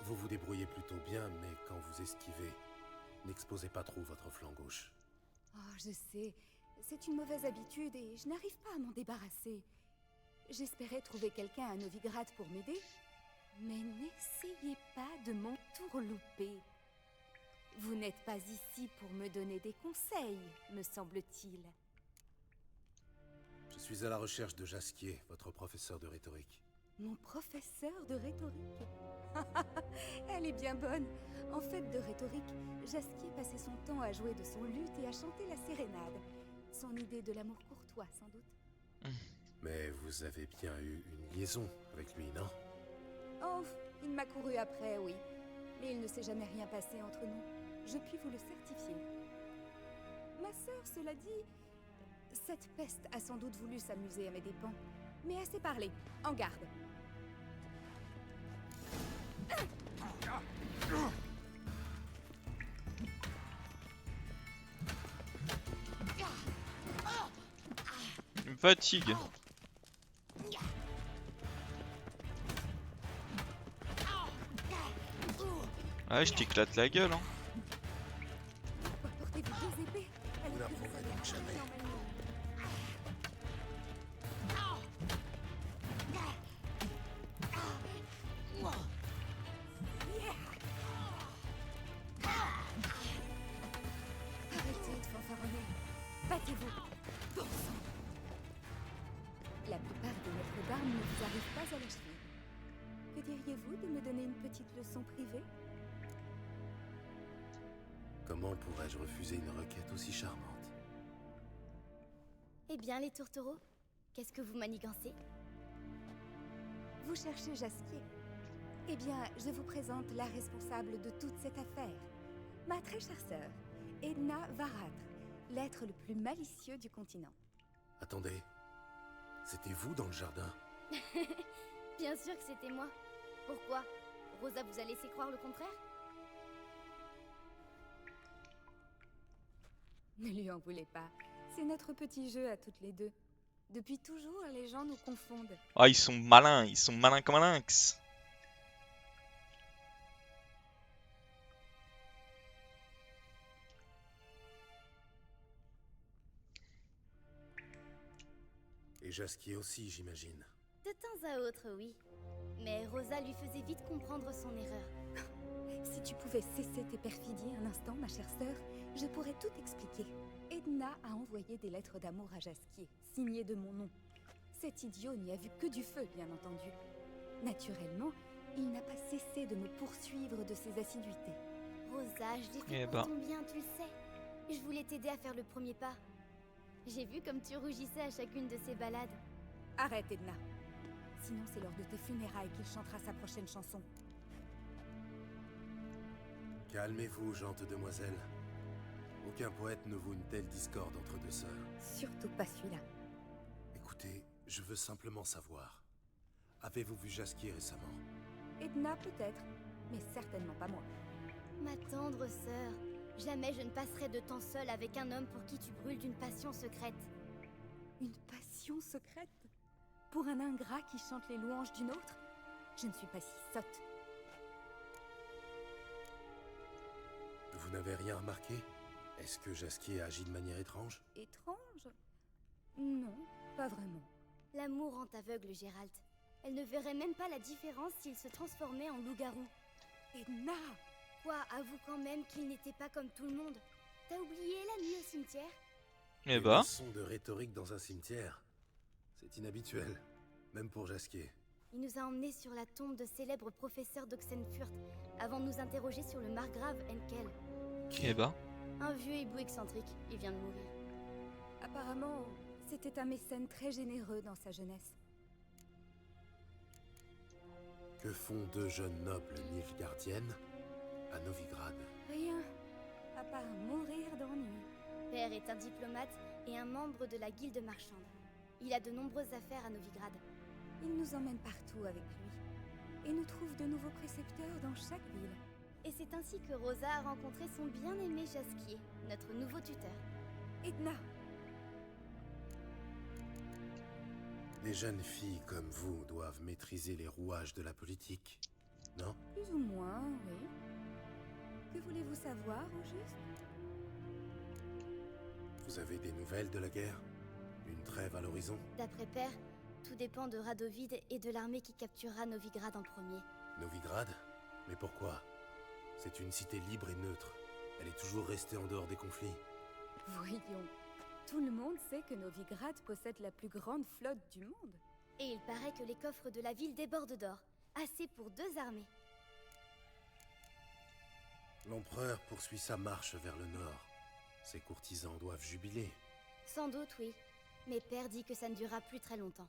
Vous vous débrouillez plutôt bien, mais quand vous esquivez, n'exposez pas trop votre flanc gauche. Oh, je sais. C'est une mauvaise habitude et je n'arrive pas à m'en débarrasser. J'espérais trouver quelqu'un à Novigrad pour m'aider, mais n'essayez pas de m'entourlouper. Vous n'êtes pas ici pour me donner des conseils, me semble-t-il. Je suis à la recherche de Jasquier, votre professeur de rhétorique. Mon professeur de rhétorique? Elle est bien bonne. En fait, de rhétorique, Jasquier passait son temps à jouer de son luth et à chanter la sérénade. Son idée de l'amour courtois, sans doute. Mais vous avez bien eu une liaison avec lui, non? Oh, il m'a couru après, oui. Mais il ne s'est jamais rien passé entre nous. Je puis vous le certifier. Ma sœur, cela dit, cette peste a sans doute voulu s'amuser à mes dépens. Mais assez parlé, en garde. Il me fatigue. Ah, je t'éclate la gueule, hein. Portez-vous deux épées. Vous n'apprendrez donc jamais. Arrêtez de fanfaronner. Battez-vous. Bon sang. La plupart Accepteriez-vous de me donner une petite leçon privée? Comment pourrais-je refuser une requête aussi charmante? Eh bien, les tourtereaux, qu'est-ce que vous manigancez? Vous cherchez Jasquier? Eh bien, je vous présente la responsable de toute cette affaire. Ma très chère sœur, Edna Varâtre, l'être le plus malicieux du continent. Attendez, c'était vous dans le jardin? Bien sûr que c'était moi. Pourquoi? Rosa vous a laissé croire le contraire? Ne lui en voulez pas. C'est notre petit jeu à toutes les deux. Depuis toujours, les gens nous confondent. Ah, ils sont malins comme un lynx. Et Jasquier aussi, j'imagine. De temps à autre, oui. Mais Rosa lui faisait vite comprendre son erreur. Si tu pouvais cesser tes perfidies un instant, ma chère sœur, je pourrais tout expliquer. Edna a envoyé des lettres d'amour à Jasquier, signées de mon nom. Cet idiot n'y a vu que du feu, bien entendu. Naturellement, il n'a pas cessé de me poursuivre de ses assiduités. Rosa, je l'ai fait pour ton bien, tu le sais. Je voulais t'aider à faire le premier pas. J'ai vu comme tu rougissais à chacune de ces balades. Arrête, Edna. Sinon, c'est lors de tes funérailles qu'il chantera sa prochaine chanson. Calmez-vous, gente demoiselle. Aucun poète ne vaut une telle discorde entre deux sœurs. Surtout pas celui-là. Écoutez, je veux simplement savoir. Avez-vous vu Jasquier récemment? Edna, peut-être, mais certainement pas moi. Ma tendre sœur, jamais je ne passerai de temps seule avec un homme pour qui tu brûles d'une passion secrète. Une passion secrète? Pour un ingrat qui chante les louanges d'une autre? Je ne suis pas si sotte. Vous n'avez rien remarqué? Est-ce que Jasquier agit de manière étrange? Étrange? Non, pas vraiment. L'amour rend aveugle, Gérald. Elle ne verrait même pas la différence s'il se transformait en loup-garou. Edna! Quoi, avoue quand même qu'il n'était pas comme tout le monde. T'as oublié la nuit au cimetière? Eh bah. Une leçon de rhétorique dans un cimetière. C'est inhabituel, même pour Jasquier. Il nous a emmenés sur la tombe de célèbre professeur d'Oxenfurt, avant de nous interroger sur le margrave Henkel. Eh bah. Un vieux hibou excentrique, il vient de mourir. Apparemment, c'était un mécène très généreux dans sa jeunesse. Que font deux jeunes nobles nilfgaardiennes à Novigrad? Rien, à part mourir d'ennui. Père est un diplomate et un membre de la guilde marchande. Il a de nombreuses affaires à Novigrad. Il nous emmène partout avec lui, et nous trouve de nouveaux précepteurs dans chaque ville. Et c'est ainsi que Rosa a rencontré son bien-aimé Jasquier, notre nouveau tuteur. Edna! Les jeunes filles comme vous doivent maîtriser les rouages de la politique, non? Plus ou moins, oui. Que voulez-vous savoir, au juste? Vous avez des nouvelles de la guerre? Une trêve à l'horizon? D'après Père, tout dépend de Radovid et de l'armée qui capturera Novigrad en premier. Novigrad? Mais pourquoi? C'est une cité libre et neutre. Elle est toujours restée en dehors des conflits. Voyons. Tout le monde sait que Novigrad possède la plus grande flotte du monde. Et il paraît que les coffres de la ville débordent d'or. Assez pour 2 armées. L'empereur poursuit sa marche vers le nord. Ses courtisans doivent jubiler. Sans doute, oui. Mais Père dit que ça ne durera plus très longtemps.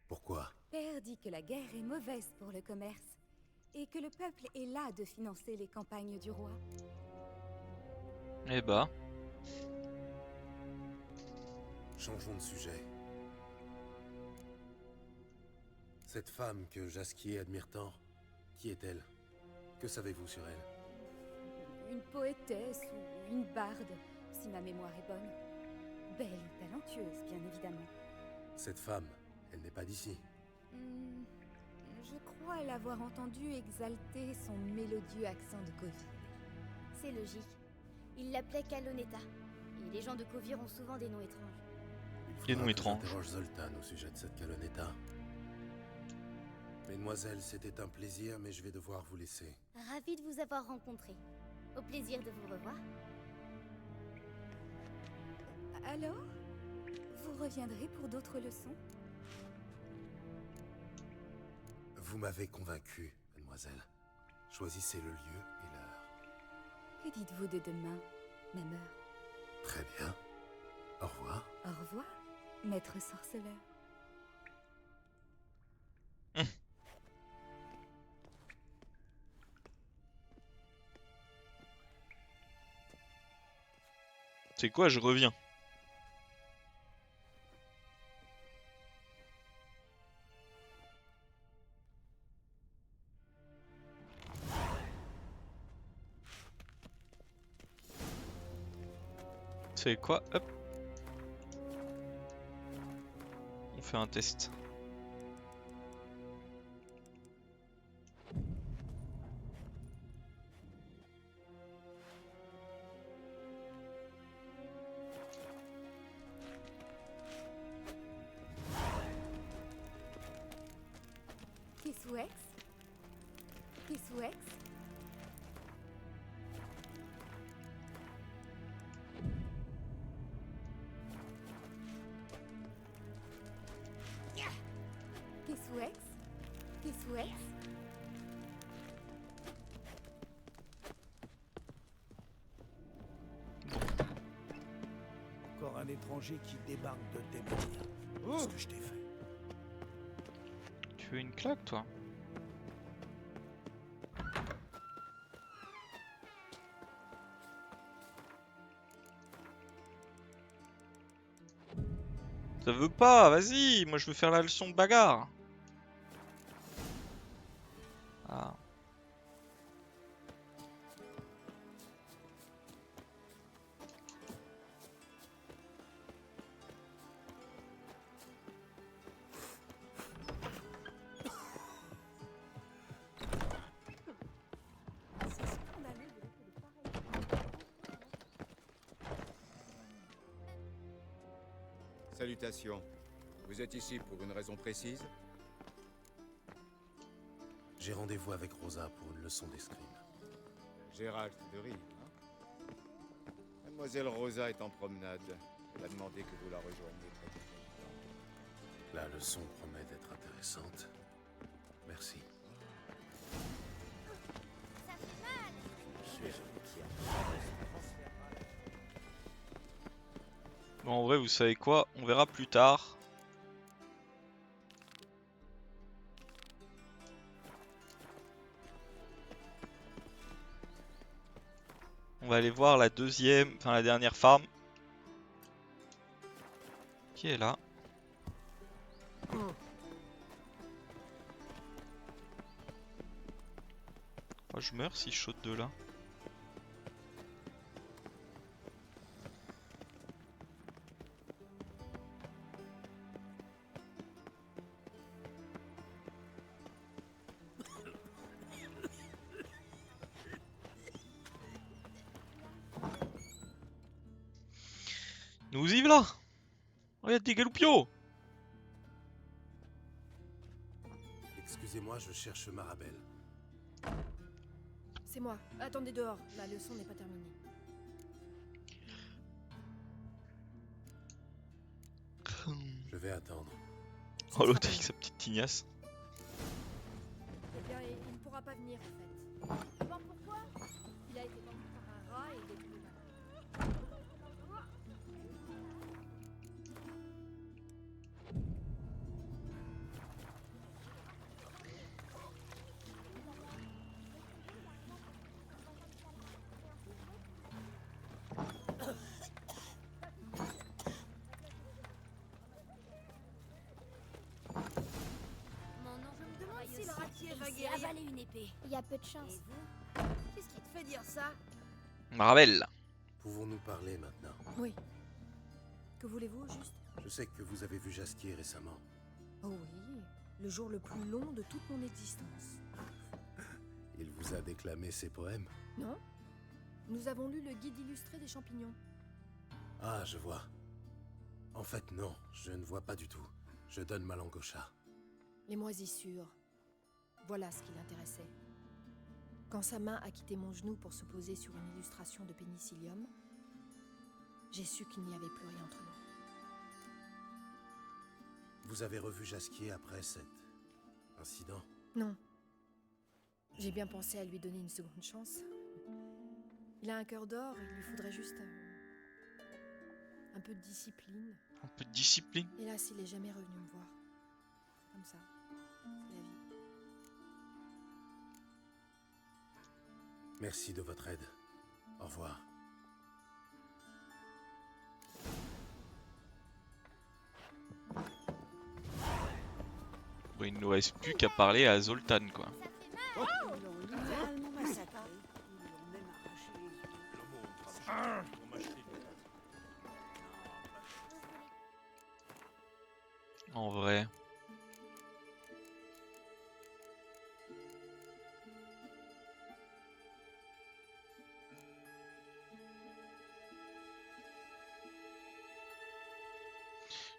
Pourquoi? Père dit que la guerre est mauvaise pour le commerce, et que le peuple est las de financer les campagnes du roi. Eh bah. Changeons de sujet. Cette femme que Jasquier admire tant, qui est-elle? Que savez-vous sur elle? Une poétesse ou une barde, si ma mémoire est bonne. Belle et talentueuse, bien évidemment. Cette femme, elle n'est pas d'ici. Je crois l'avoir entendu exalter son mélodieux accent de Kovir. C'est logique. Il l'appelait Kaloneta. Et les gens de Kovir ont souvent des noms étranges. Des noms étranges. J'interroge Zoltan au sujet de cette Kaloneta. Mesdemoiselles, c'était un plaisir, mais je vais devoir vous laisser. Ravi de vous avoir rencontré. Au plaisir de vous revoir. Alors, vous reviendrez pour d'autres leçons? Vous m'avez convaincu, mademoiselle. Choisissez le lieu et l'heure. Que dites-vous de demain, même heure? Très bien. Au revoir. Au revoir, maître sorceleur. C'est quoi, je reviens. C'est quoi? Hop. On fait un test. Tisouex? Tisouex? Tisouex? Tisouex? Encore un étranger qui débarque de Téméria. Qu'est-ce que je t'ai fait? Tu veux une claque, toi? Ça veut pas, vas-y, moi je veux faire la leçon de bagarre. Ah. Salutations. Vous êtes ici pour une raison précise? J'ai rendez-vous avec Rosa pour une leçon d'escrime. Gérald de Rive, hein? Mademoiselle Rosa est en promenade. Elle a demandé que vous la rejoigniez près du pont. La leçon promet d'être intéressante. Merci. Ça fait mal. Bon, en vrai, vous savez quoi? On verra plus tard. On va aller voir la deuxième, enfin la dernière farm. Qui est là? Oh, je meurs si je saute de là. Nous y voilà! Regarde des galoupios! Excusez-moi, je cherche Marabelle. C'est moi. Attendez dehors, la leçon n'est pas terminée. Je vais attendre. Oh, l'autre avec sa petite tignasse. Eh bien, il ne pourra pas venir en fait. Savoir pourquoi? Il a été mordu par un rat et il est tombé malade. Je me demande si le ratier va guérir. avaler une épée. Il y a peu de chance. Qu'est-ce qui te fait dire ça? Marabelle! Pouvons-nous parler maintenant? Oui. Que voulez-vous, juste? Je sais que vous avez vu Jasquier récemment. Oh oui, le jour le plus long de toute mon existence. Il vous a déclamé ses poèmes? Non? Nous avons lu le guide illustré des champignons. Ah, je vois. En fait, non, je ne vois pas du tout. Je donne ma langue au chat. Les moisissures. Voilà ce qui l'intéressait. Quand sa main a quitté mon genou pour se poser sur une illustration de pénicillium, j'ai su qu'il n'y avait plus rien entre nous. Vous avez revu Jasquier après cet incident? Non. J'ai bien pensé à lui donner une seconde chance. Il a un cœur d'or, il lui faudrait juste un peu de discipline. Un peu de discipline. Hélas, il est jamais revenu me voir. Comme ça, c'est la vie. Merci de votre aide. Au revoir. Bon, il ne nous reste plus qu'à parler à Zoltan, quoi. En vrai.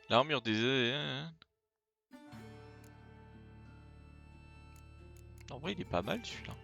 L'armure des... En vrai, il est pas mal celui-là.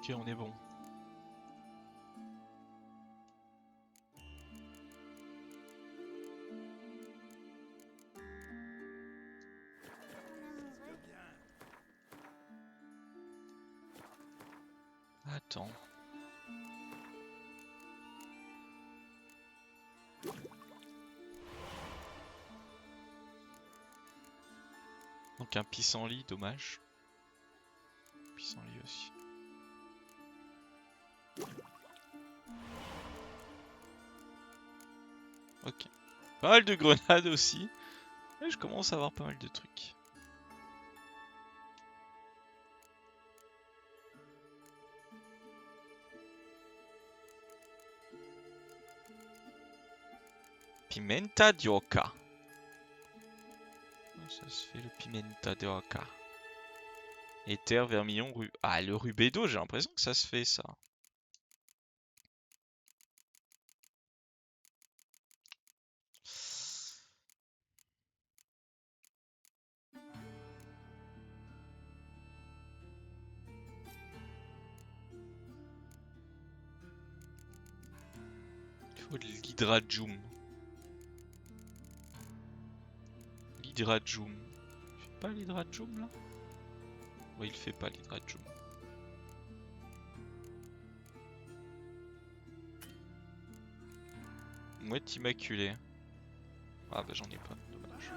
Ok, on est bon. Attends. Donc un pissenlit, dommage. Pissenlit aussi. Ok. Pas mal de grenades aussi. Et je commence à avoir pas mal de trucs. Pimenta di oca. Ça se fait le pimenta di oca. Éther, vermillon, Ah, le rubédo, j'ai l'impression que ça se fait ça. Il faut de l'hydrajum. L'hydrajum. Il fait pas l'hydrajum là? Oui, il fait pas l'hydrajum. Mouette immaculée. Ah bah j'en ai pas, dommage.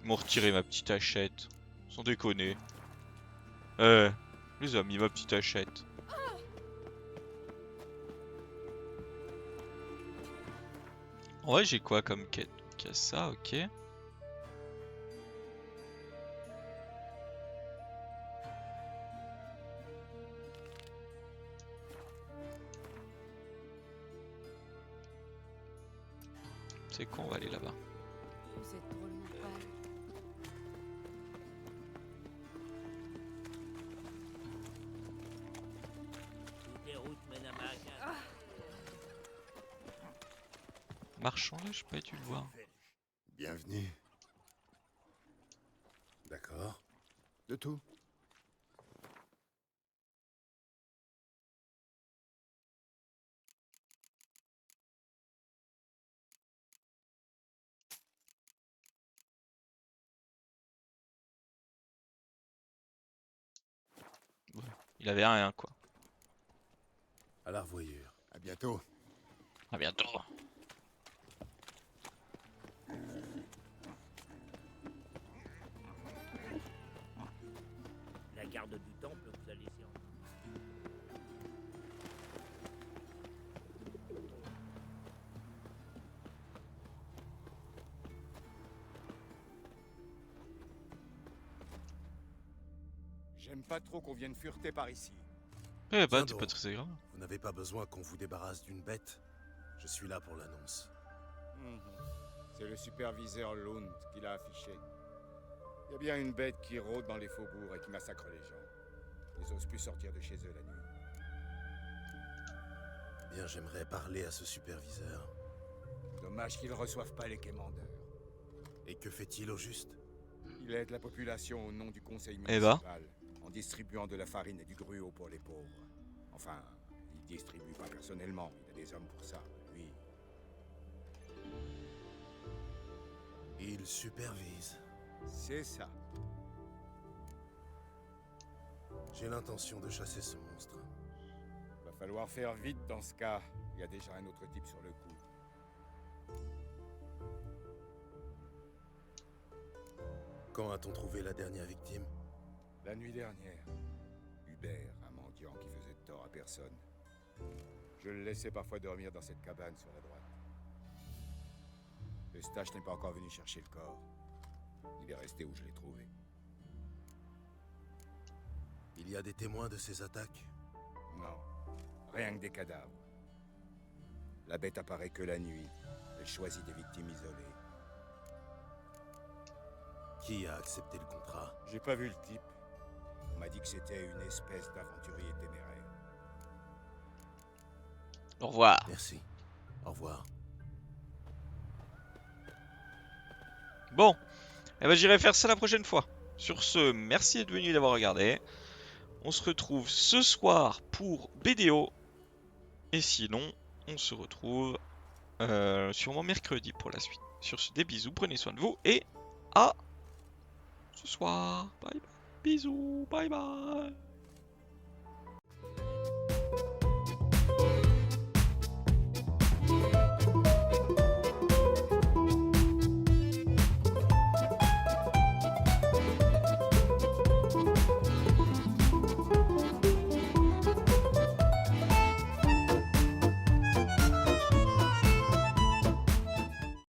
Ils m'ont retiré ma petite hachette. Sans déconner. Les amis, ma petite hachette. En vrai, j'ai quoi comme quête? Donc, y a ça, ok. C'est quoi, on va aller là-bas. Vous êtes drôlement pâle. Toutes les routes mènent à Maracas. Marchand là, j'ai pas dû le voir. Bienvenue. D'accord. De tout. Il avait rien quoi. À la revoyure. À bientôt. À bientôt. La garde du temple vous a laissé en... J'aime pas trop qu'on vienne fureter par ici. Eh bah, Tiens t'es pas donc, très grave. Vous n'avez pas besoin qu'on vous débarrasse d'une bête. Je suis là pour l'annonce. C'est le superviseur Lund qui l'a affiché. Il y a bien une bête qui rôde dans les faubourgs et qui massacre les gens. Ils osent plus sortir de chez eux la nuit. Eh bien, j'aimerais parler à ce superviseur. Dommage qu'ils reçoivent pas les quémandeurs. Et que fait-il au juste? Il aide la population au nom du conseil Eh bah. municipal, en distribuant de la farine et du gruau pour les pauvres. Enfin, il distribue pas personnellement, il a des hommes pour ça, lui. Il supervise. C'est ça. J'ai l'intention de chasser ce monstre. Va falloir faire vite dans ce cas. Il y a déjà un autre type sur le coup. Quand a-t-on trouvé la dernière victime? La nuit dernière, Hubert, un mendiant qui faisait de tort à personne. Je le laissais parfois dormir dans cette cabane sur la droite. Eustache n'est pas encore venu chercher le corps. Il est resté où je l'ai trouvé. Il y a des témoins de ces attaques? Non, rien que des cadavres. La bête apparaît que la nuit. Elle choisit des victimes isolées. Qui a accepté le contrat? J'ai pas vu le type. On m'a dit que c'était une espèce d'aventurier téméraire. Au revoir. Merci. Au revoir. Bon, eh ben, j'irai faire ça la prochaine fois. Sur ce, merci d'être venu d'avoir regardé. On se retrouve ce soir pour BDO. Et sinon, on se retrouve sûrement mercredi pour la suite. Sur ce, des bisous, prenez soin de vous et à ce soir. Bye bye. Bisous, bye bye.